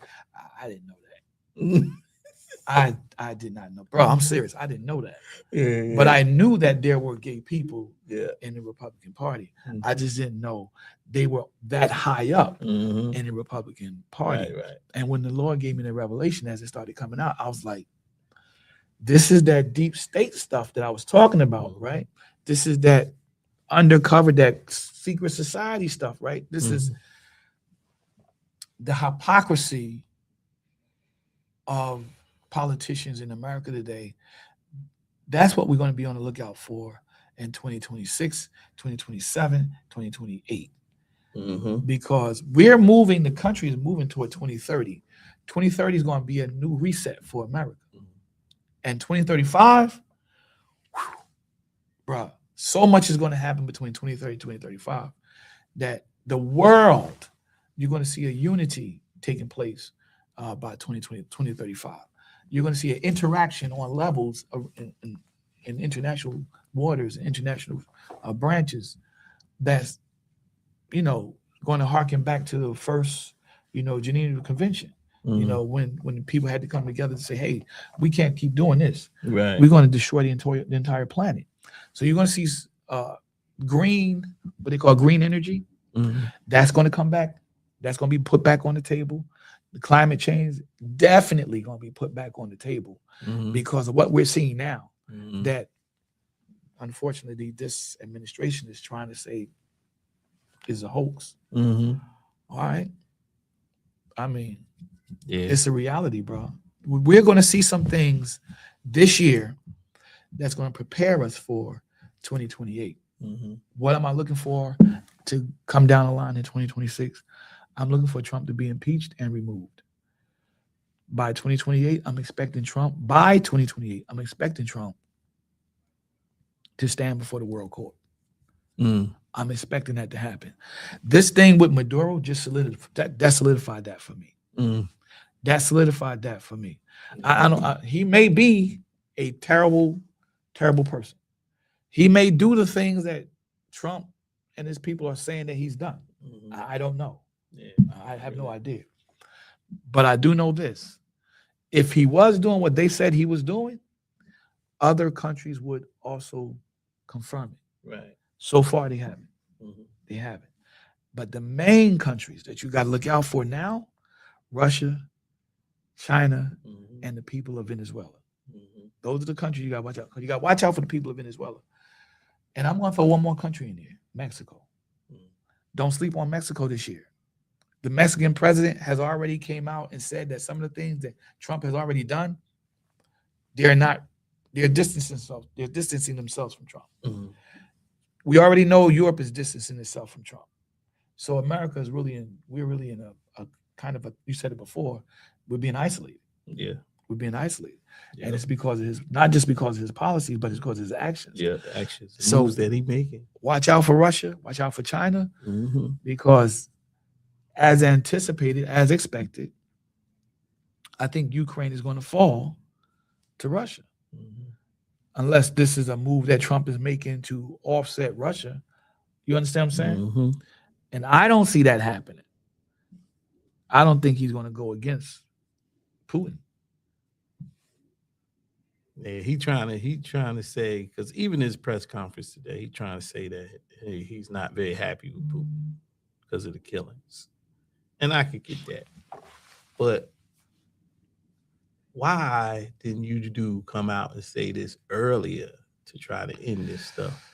I didn't know that. I did not know, bro. I'm serious. I didn't know that, Yeah. but I knew that there were gay people Yeah. in the Republican Party. Mhm. I just didn't know they were that high up Mhm. in the Republican Party. Right. And when the Lord gave me the revelation as it started coming out, I was like, this is that deep state stuff that I was talking about, Mhm. right? This is that undercover, that secret society stuff, right? This is the hypocrisy of politicians in America today. That's what we're going to be on the lookout for in 2026, 2027, 2028. Mhm. Because the country is moving toward 2030. 2030 is going to be a new reset for America. And 2035, bro, so much is going to happen between 2030 and 2035 that the world, you're going to see a unity taking place by 2035. You're going to see an interaction on levels in international waters, international branches that's, going to harken back to the first, Geneva Convention. When people had to come together to say, hey, we can't keep doing this. Right. We're going to destroy the entire planet. So you're going to see green, what they call green energy. Mhm. That's going to come back. That's going to be put back on the table. The climate change definitely going to be put back on the table Mhm. because of what we're seeing now. Mhm. That unfortunately this administration is trying to say is a hoax. Mhm. All right. I mean, Yeah. it's a reality, bro. We're going to see some things this year that's going to prepare us for 2028. Mhm. What am I looking for to come down the line in 2026? I'm looking for Trump to be impeached and removed. By 2028, I'm expecting Trump to stand before the world court. Mm. I'm expecting that to happen. This thing with Maduro just solidified that for me. Mm. That solidified that for me. He may be a terrible, terrible person. He may do the things that Trump and his people are saying that he's done. Mhm. I don't know. Yeah. I have no idea. But I do know this. If he was doing what they said he was doing, other countries would also confirm it. Right. So far, they haven't. Mhm. They haven't. But the main countries that you got to look out for now, Russia, China, Mhm. and the people of Venezuela. Mhm. Those are the countries you got to watch out. You got to watch out for the people of Venezuela. And I'm going for one more country in there, Mexico. Don't sleep on Mexico this year. The Mexican president has already came out and said that some of the things that Trump has already done, they're distancing themselves from Trump. Mhm. We already know Europe is distancing itself from Trump. So America is we're really in a kind of you said it before, we're being isolated. Yeah. We're being isolated. Yep. And it's because of not just because of his policies, but it's because of his actions. Yeah. The actions. The So- moves that he making. Watch out for Russia, watch out for China, Mm-hmm. because as anticipated, as expected, I think Ukraine is going to fall to Russia. Mm-hmm. unless this is a move that Trump is making to offset Russia. You understand what I'm saying? Mhm. And I don't see that happening. I don't think he's going to go against Putin. Yeah, he trying to say, because even his press conference today, he trying to say that he's not very happy with Putin because of the killings, and I could get that. But why didn't you come out and say this earlier to try to end this stuff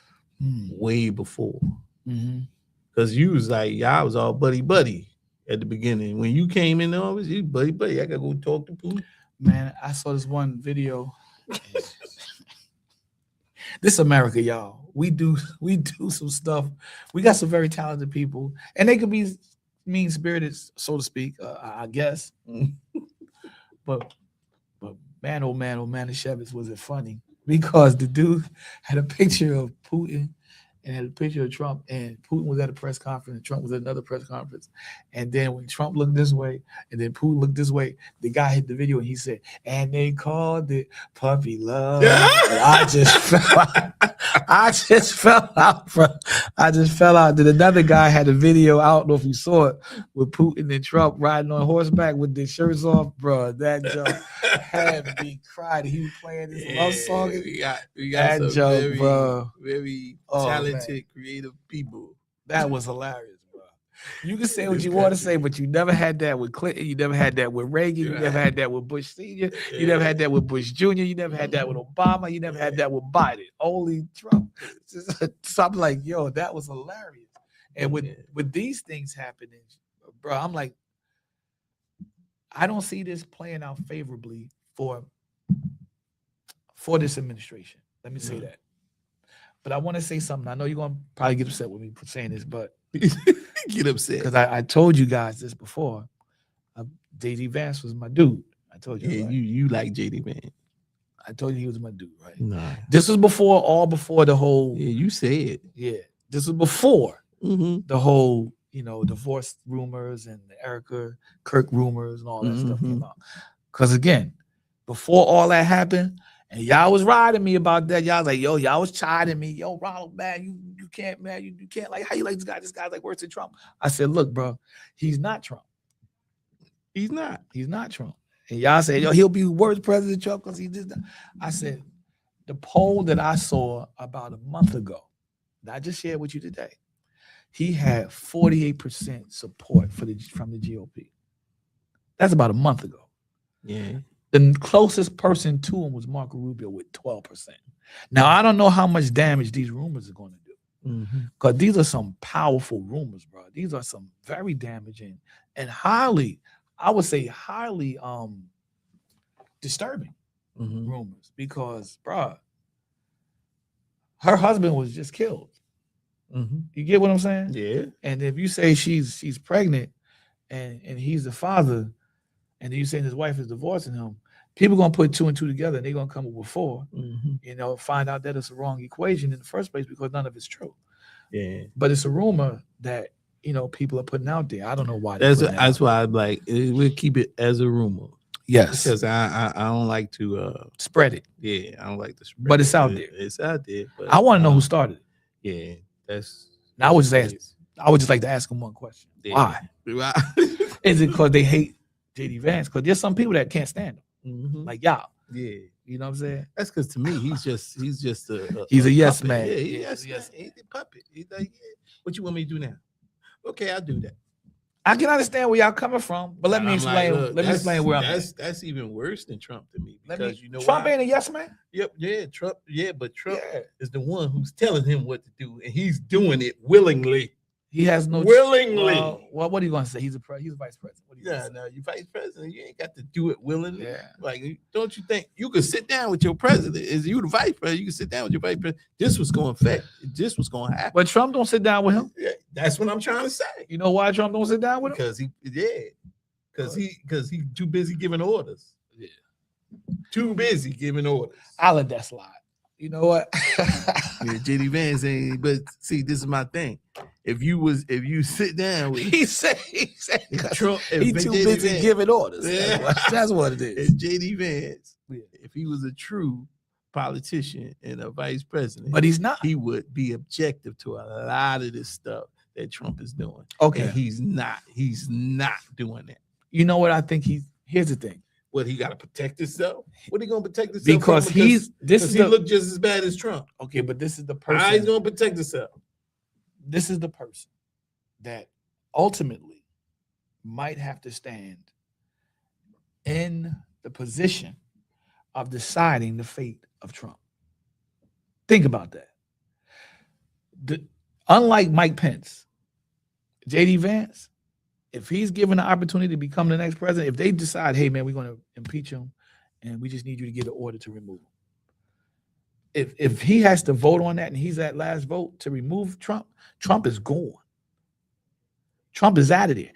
way before? Mm-hmm. Because you was like, y'all was all buddy at the beginning. When you came in the office, you buddy. I gotta go talk to Putin. Man, I saw this one video. This America, y'all. We do some stuff. We got some very talented people, and they could be mean spirited, so to speak. I guess. But man, oh man, the Chevys, was it funny? Because the dude had a picture of Putin and had a picture of Trump, and Putin was at a press conference, and Trump was at another press conference. And then when Trump looked this way, and then Putin looked this way, the guy hit the video and he said, and they called it puppy love. And I just fell out. Then another guy had a video, I don't know if you saw it, with Putin and Trump riding on horseback with their shirts off. Bro, that joke had me crying. He was playing this love song. We got that some joke, very, bro. very Oh, talented, creative people. That was hilarious, bro. You can say what you want to say, but you never had that with Clinton. You never had that with Reagan. You never had that with Bush Sr. You never had that with Bush Jr. You never had that with Obama. You never had that with Biden. Only Trump. So I'm like, yo, that was hilarious. And with these things happening, bro, I'm like, I don't see this playing out favorably for this administration. Let me say that. But I want to say something. I know you're going to probably get upset with me for saying this, but get upset. Because I told you guys this before. JD Vance was my dude. I told you. Yeah, right? you like JD Vance. I told you he was my dude, right? Nah. This was before the whole. Yeah, you said. Yeah. This was before the whole, divorce rumors and the Erica Kirk rumors and all that stuff came out. Because again, before all that happened, and y'all was riding me about that. Y'all was like, yo, y'all was chiding me. Yo, Ronald, man, you can't, man. You can't, like, how you like this guy? This guy's like worse than Trump. I said, look, bro, he's not Trump. He's not Trump. And y'all said, yo, he'll be worse president Trump because he did that. I said, the poll that I saw about a month ago, that I just shared with you today, he had 48% support from the GOP. That's about a month ago. Yeah. The closest person to him was Marco Rubio with 12%. Now, I don't know how much damage these rumors are going to do. Because these are some powerful rumors, bro. These are some very damaging and highly disturbing rumors. Because, bro, her husband was just killed. You get what I'm saying? Yeah. And if you say she's pregnant and he's the father, and then you saying his wife is divorcing him, people gonna put 2 and 2 together, and they're gonna come up with 4. Find out that it's a wrong equation in the first place because none of it's true. Yeah. But it's a rumor that people are putting out there. I don't know why. That's why I'm like, we'll keep it as a rumor. Yes, because I don't like to spread it. Yeah, I don't like to spread. But it's out there. It's out there. But I want to know who started it. Yeah, that's. Now I would just like to ask him one question. Yeah. Why? Is it because they hate JD Vance? Because there's some people that can't stand him, like y'all. Yeah, you know what I'm saying. That's because to me, he's just a yes puppet. man. Yeah, yes. He's a puppet. He's like, yeah, what you want me to do now? Okay, I'll do that. I can understand where y'all coming from, but let me explain. Like, let me explain where I'm at. That's even worse than Trump to me because you know Trump why? ain't a yes man. Yep, yeah, Trump. Yeah, but Trump is the one who's telling him what to do, and he's doing it willingly. He has no willingly. Well, what are you gonna say? He's a vice president. What you vice president. You ain't got to do it willingly. Yeah. Like, don't you think you could sit down with your president? Is you the vice president? You can sit down with your vice president. This was going to affect. This was going to happen. But Trump don't sit down with him. Yeah, that's what I'm trying to say. You know why Trump don't sit down with him? Because he too busy giving orders. Yeah. Too busy giving orders. I'll let that slide. You know what? JD Vance ain't. But see, this is my thing. If you sit down with he said Trump, he too busy Vance, giving orders. Yeah. That's what it is. If JD Vance, if he was a true politician and a vice president, But he's not. he would be objective to a lot of this stuff that Trump is doing. Okay. And he's not. He's not doing that. You know what I think here's the thing. What, he got to protect himself? What he gonna protect himself Because from? he look just as bad as Trump. Okay, but this is the How he's person. gonna protect himself? This is the person that ultimately might have to stand in the position of deciding the fate of Trump. Think about that. Unlike Mike Pence, JD Vance, if he's given the opportunity to become the next president, if they decide, hey man, we're going to impeach him and we just need you to get an order to remove him. If he has to vote on that and he's that last vote to remove Trump, Trump is gone. Trump is out of there.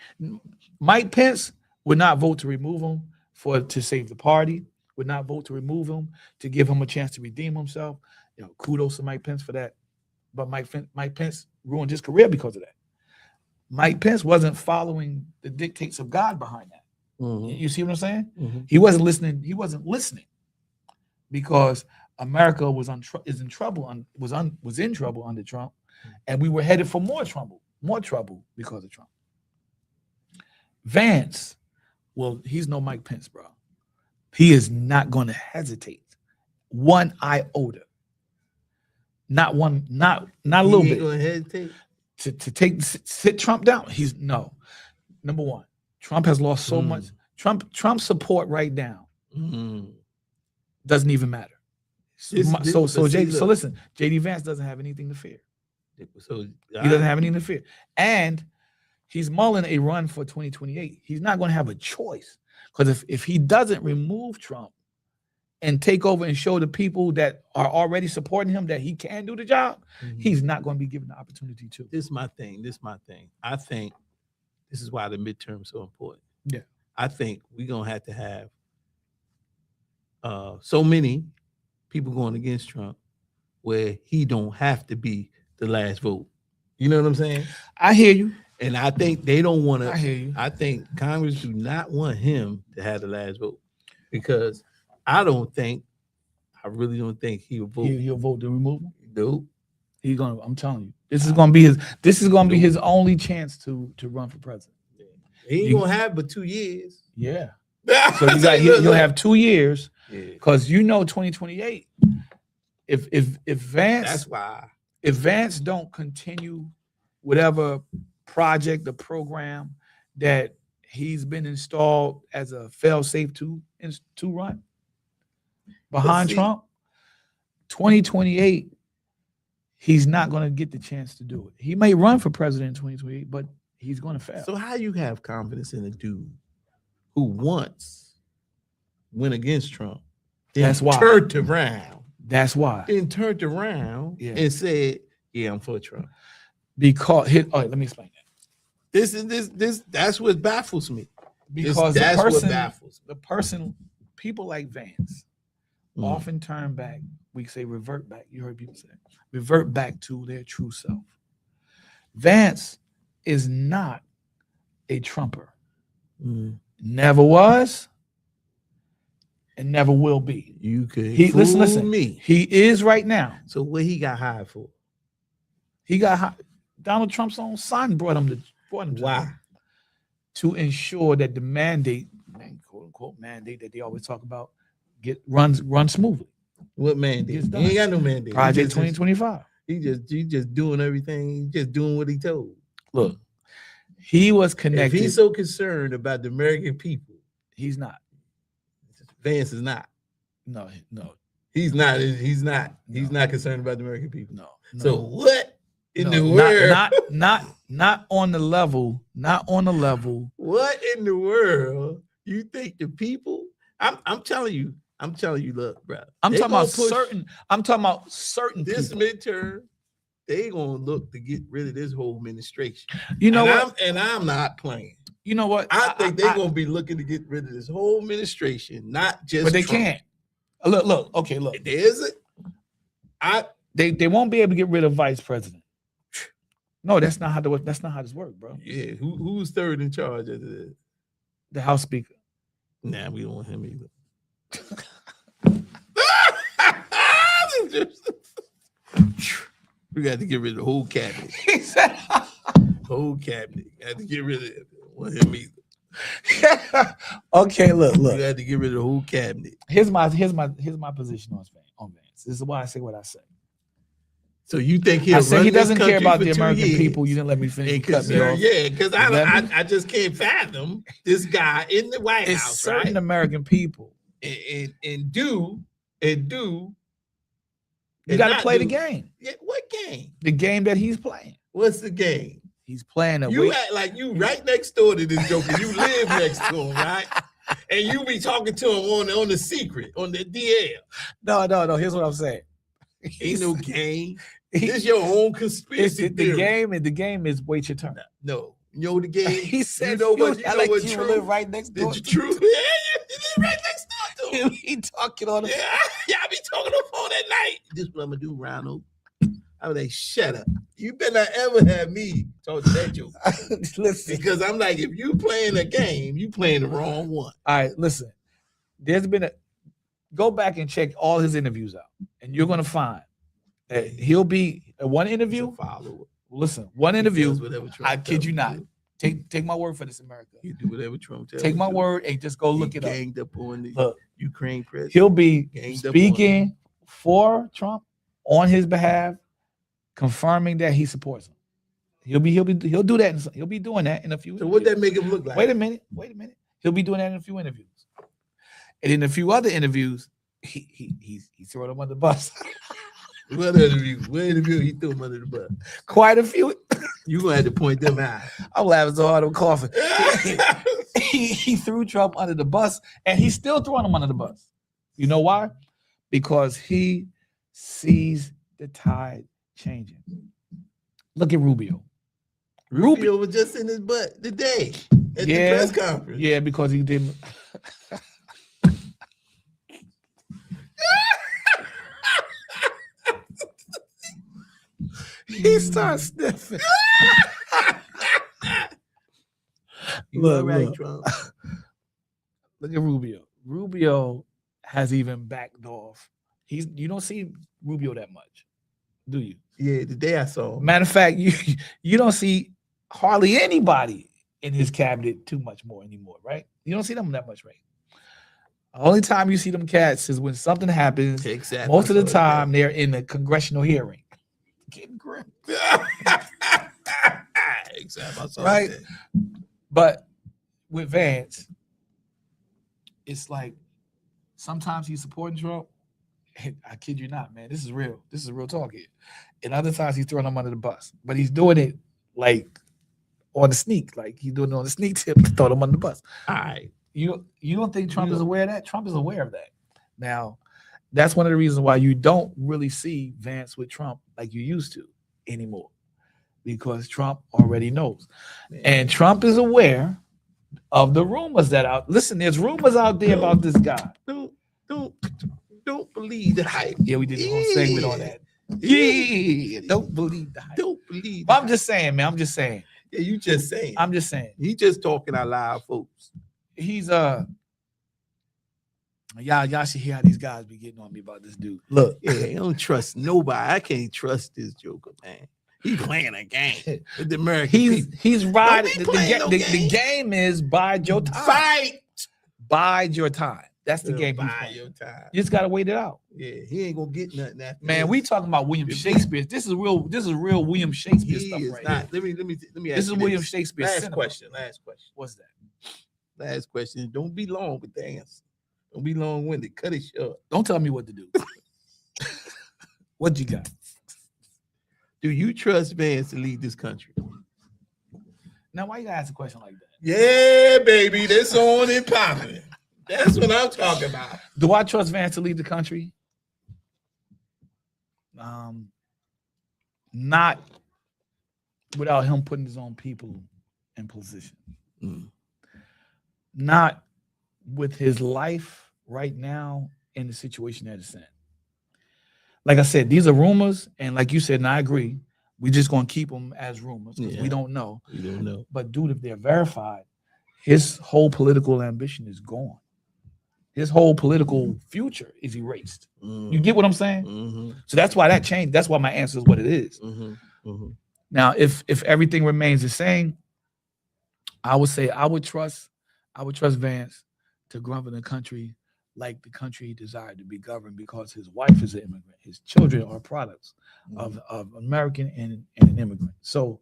Mike Pence would not vote to remove him to save the party, would not vote to remove him to give him a chance to redeem himself. You know, kudos to Mike Pence for that. But Mike Pence ruined his career because of that. Mike Pence wasn't following the dictates of God behind that. Mm-hmm. You see what I'm saying? Mm-hmm. He wasn't listening. He wasn't listening because America was in trouble under Trump, and we were headed for more trouble because of Trump. Vance, well, he's no Mike Pence, bro. He is not going to hesitate one iota. Not one, not a little bit. Gonna hesitate to sit Trump down. He's no. Number one, Trump has lost so much. Trump support right now doesn't even matter. So listen, JD Vance doesn't have anything to fear. So he doesn't have anything to fear, and he's mulling a run for 2028. He's not going to have a choice because if he doesn't remove Trump and take over and show the people that are already supporting him that he can do the job, he's not going to be given the opportunity to. This is my thing. I think this is why the midterm is so important. Yeah. I think we're going to have so many people going against Trump where he don't have to be the last vote. You know what I'm saying? I hear you. And I think they don't want to. I hear you. I think Congress do not want him to have the last vote because I really don't think he'll vote. He'll vote to remove him. Nope. He's gonna. I'm telling you, this is gonna be his. This is gonna be his only chance to run for president. He ain't gonna have but 2 years. Yeah. So you'll have 2 years because 2028. If Vance, that's why. If Vance don't continue whatever project or program that he's been installed as a fail-safe to run behind Trump, 2028, he's not going to get the chance to do it. He may run for president in 2028, but he's going to fail. So how you have confidence in a dude who once went against Trump, that's why turned around. That's why. Then turned around and said, "Yeah, I'm for Trump." Because all right, let me explain that. That's what baffles me. Because what baffles me. People like Vance often turn back. We say revert back. You heard people say revert back to their true self. Vance is not a Trumper. Never was and never will be. You could listen. Me. He is right now. So what he got hired for? He got hired. Donald Trump's own son brought him to why? To ensure that the mandate, quote unquote mandate that they always talk about, run smoothly. What mandate? He ain't got no mandate. Project 2025. He just doing everything. He just doing what he told. Look, he was connected. If he's so concerned about the American people, he's not. Vance is not. No. He's not. He's not concerned about the American people. No. So what in the world? Not on the level. Not on the level. What in the world? You think the people? I'm telling you. Look, bro. I'm talking about certain. This people. midterm, they gonna look to get rid of this whole administration. You know what? I'm not playing. You know what? I think they're gonna be looking to get rid of this whole administration, not just. But they Trump. can't. Look. Okay, look. There's it. They won't be able to get rid of vice president. No, that's not how this works, bro. Yeah, who's third in charge of the House Speaker? Nah, we don't want him either. We got to get rid of the whole cabinet. He said, Whole cabinet. Got to get rid of it. Want him either. okay, look. We got to get rid of the whole cabinet. Here's my position on Vance. This is why I say what I say. So you think he'll I said run he this doesn't care country about for the 2 American years? people. You didn't let me finish. And Cut me off. yeah, because Let me- I just can't fathom this guy in the White It's House, certain right? American people. And do. You and got to not play the do. game. Yeah, what game? The game that he's playing. What's the game? He's playing a You way. act like you right next door to this joker. You live next to him, right? And you be talking to him on the secret, on the DL. No. Here's what I'm saying. Ain't no game. He- This your own it's conspiracy the theory. game, and the game is wait your turn. No, you know the game. He said, you know what? You I know like what? you True. live right next door. Did you true? Yeah, you live right next door to him. He talking on the. Yeah, I be talking on the phone at night. This is what I'm gonna do, Ronald. I was like, shut up. You better not ever have me talk to that joke. Listen. Because I'm like, if you playing a game, you playing the wrong one. All right, listen. There's been go back and check all his interviews out, and you're gonna find that he'll be one interview. Follow. Listen, one interview. Whatever Trump I kid tells you him not. to do. Take my word for this, America. You do whatever Trump tells Take you my to do. word and just go look He it up. ganged up on the Look, Ukraine president. he'll be Ganged up on speaking for Trump on his behalf, confirming that he supports him. He'll do that. He'll be doing that in a few. So what that interviews. make him look like? Wait a minute. He'll be doing that in a few interviews, and in a few other interviews, he's throwing them under the bus. What interview? What interview he threw him under the bus? Quite a few. You gonna have to point them out. I'm laughing so hard I'm coughing. He threw Trump under the bus, and he's still throwing him under the bus. You know why? Because he sees the tide changing. Look at Rubio. Rubio was just in his butt today at the Yeah. press conference. Yeah, because he didn't. He starts sniffing. You Look, all right, look. Trump? Look at Rubio. Rubio has even backed off. You don't see Rubio that much, do you? Yeah, the day I saw him. Matter of fact, you don't see hardly anybody in his cabinet too much more anymore, right? You don't see them that much, right? The only time you see them cats is when something happens. Exactly. Most of the time, they're in a congressional hearing. Getting grim. Exactly. I saw Right. that. But with Vance, it's like sometimes he's supporting Trump. And I kid you not, man. This is real. This is real talk here. And other times he's throwing him under the bus. But he's doing it like on the sneak. Like he's doing it on the sneak tip to throw him under the bus. All right. You don't think Trump You is know- aware of that? Trump is aware of that. Now, that's one of the reasons why you don't really see Vance with Trump like you used to anymore. Because Trump already knows. Man. And Trump is aware of the rumors that out. Listen, there's rumors out there about this guy. Don't believe the hype. Yeah, we did a whole segment on that. Yeah, don't believe the hype. Don't believe. But the I'm just saying, man. I'm just saying. Yeah, you just saying. I'm just saying. He just talking out loud, folks. He's y'all should hear how these guys be getting on me about this dude. Look, Yeah, I don't trust nobody. I can't trust this joker, man. He playing a game with the American people. he's riding. be The playing no the game. game is bide your time. Fight. Bide your time. That's the game. he's Buy playing. your time. You just gotta wait it out. Yeah, he ain't gonna get nothing after Man, this. we talking about William Shakespeare. This is real William Shakespeare He stuff is right not. here. Let me ask This you is William this. Shakespeare. Last cinema. question. What's that? Last question. Don't be long with the answer. Don't be long-winded. Cut it short. Don't tell me what to do. What you got? Do you trust Vance to lead this country? Now, why you gotta ask a question like that? Yeah, baby. That's on and popping. That's what I'm talking about. Do I trust Vance to lead the country? Not without him putting his own people in position. Mm. Not with his life right now in the situation that it's in. Like I said, these are rumors, and like you said, and I agree, we're just gonna keep them as rumors because Yeah. we don't know. We don't know. But dude, if they're verified, his whole political ambition is gone. his whole political future is erased. Mm. You get what I'm saying? Mm-hmm. So that's why that changed. That's why my answer is what it is. Mm-hmm. Mm-hmm. Now, if everything remains the same, I would say I would trust Vance to govern the country like the country desired to be governed, because his wife is an immigrant. His children are products of American and an immigrant. So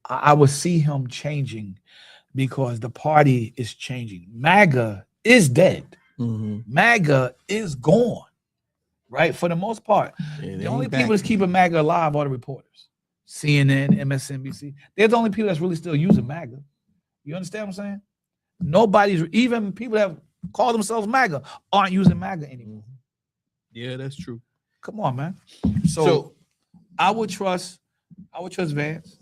I would see him changing, because the party is changing. MAGA is dead. Mm-hmm. MAGA is gone, right? For the most part. Yeah, The only people that's keeping MAGA alive are the reporters. CNN, MSNBC. They're the only people that's really still using MAGA. You understand what I'm saying? Nobody's, even people that call themselves MAGA aren't using MAGA anymore. Yeah, that's true. Come on, man. So I would trust Vance.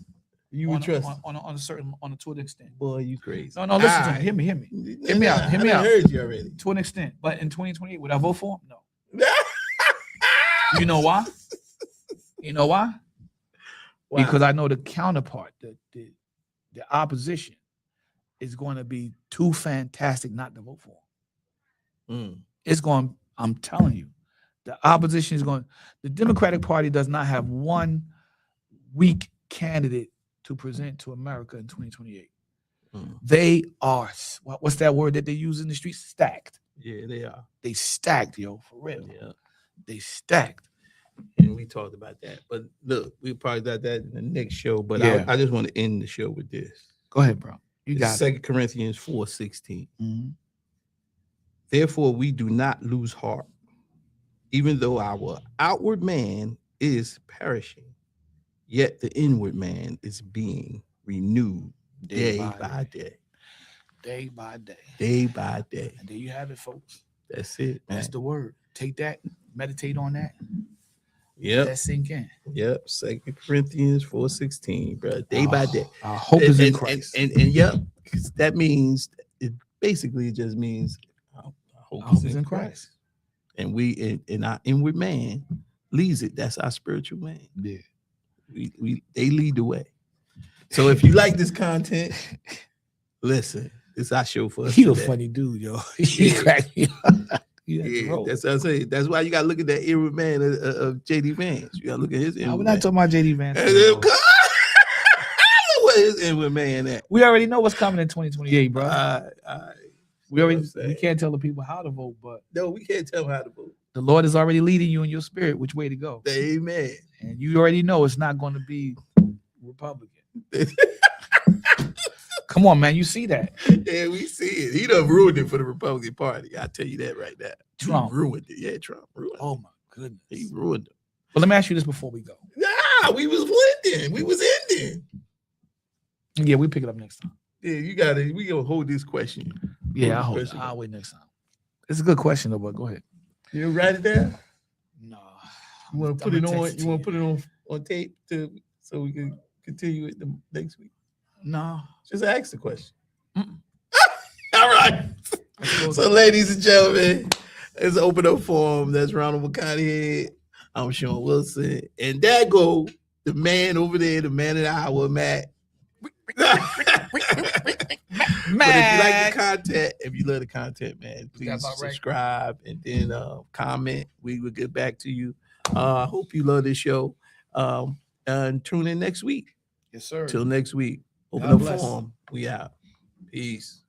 You would trust on to an extent. Boy, you crazy. No, listen to me. Hear me. Hear me out. Hear me out. I heard you already. To an extent. But in 2028, would I vote for him? No. You know why? You know why? Wow. Because I know the counterpart, the opposition, is going to be too fantastic not to vote for him. It's going, I'm telling you, the opposition is going, the Democratic Party does not have one weak candidate to present to America in 2028. They are, what's that word that they use in the streets? Stacked. Yeah, they are. They stacked, yo, for real. Yeah. They stacked. And we talked about that. But look, we probably got that in the next show. But Yeah. I just want to end the show with this. Go ahead, bro. You got it. 2 Corinthians 4:16. Mm-hmm. Therefore, we do not lose heart, even though our outward man is perishing, yet the inward man is being renewed day by day. Day by day. Day by day. And there you have it, folks. That's it, man. That's the word. Take that, meditate on that. Yep. Let that sink in. Yep. 2 Corinthians 4:16, bro. Day by day. Our hope is in Christ. And yep, that means it basically just means our hope is in Christ. And we in our inward man leads it. That's our spiritual man. Yeah. They lead the way. So if you like this content, listen, it's our show for us. You a today. funny dude, yo. You crack me up. Yeah, that's what I say. That's why you gotta look at that inward man of JD Vance. You gotta look at his inward We're man. not talking about JD Vance. What is inward man at? We already know what's coming in 2028, bro. We we can't tell the people how to vote, but no, we can't tell how to vote. the Lord is already leading you in your spirit which way to go. Amen. And you already know it's not going to be Republican. Come on, man. You see that. Yeah, we see it. He done ruined it for the Republican Party. I'll tell you that right now. Trump he ruined it. Yeah, Trump ruined it. Oh my goodness. He ruined it. But let me ask you this before we go. Nah, we was winning. We was ending. Yeah, we pick it up next time. Yeah, we gonna hold this question. Yeah, Hold I'll wait next time. It's a good question though, but go ahead. You write it down? No. You want to put it on? You want to put it on tape so we can continue it the next week? No. Just ask the question. All right. So, ladies and gentlemen, it's an open up forum. That's Ronald McConaughey. I'm Sean Wilson, and there go the man over there, the man of the hour, Matt. But if you like the content, if you love the content, man, please subscribe and then comment. We will get back to you. I hope you love this show. And tune in next week. Yes, sir. Till next week. Open God up bless. forum. We out. Peace.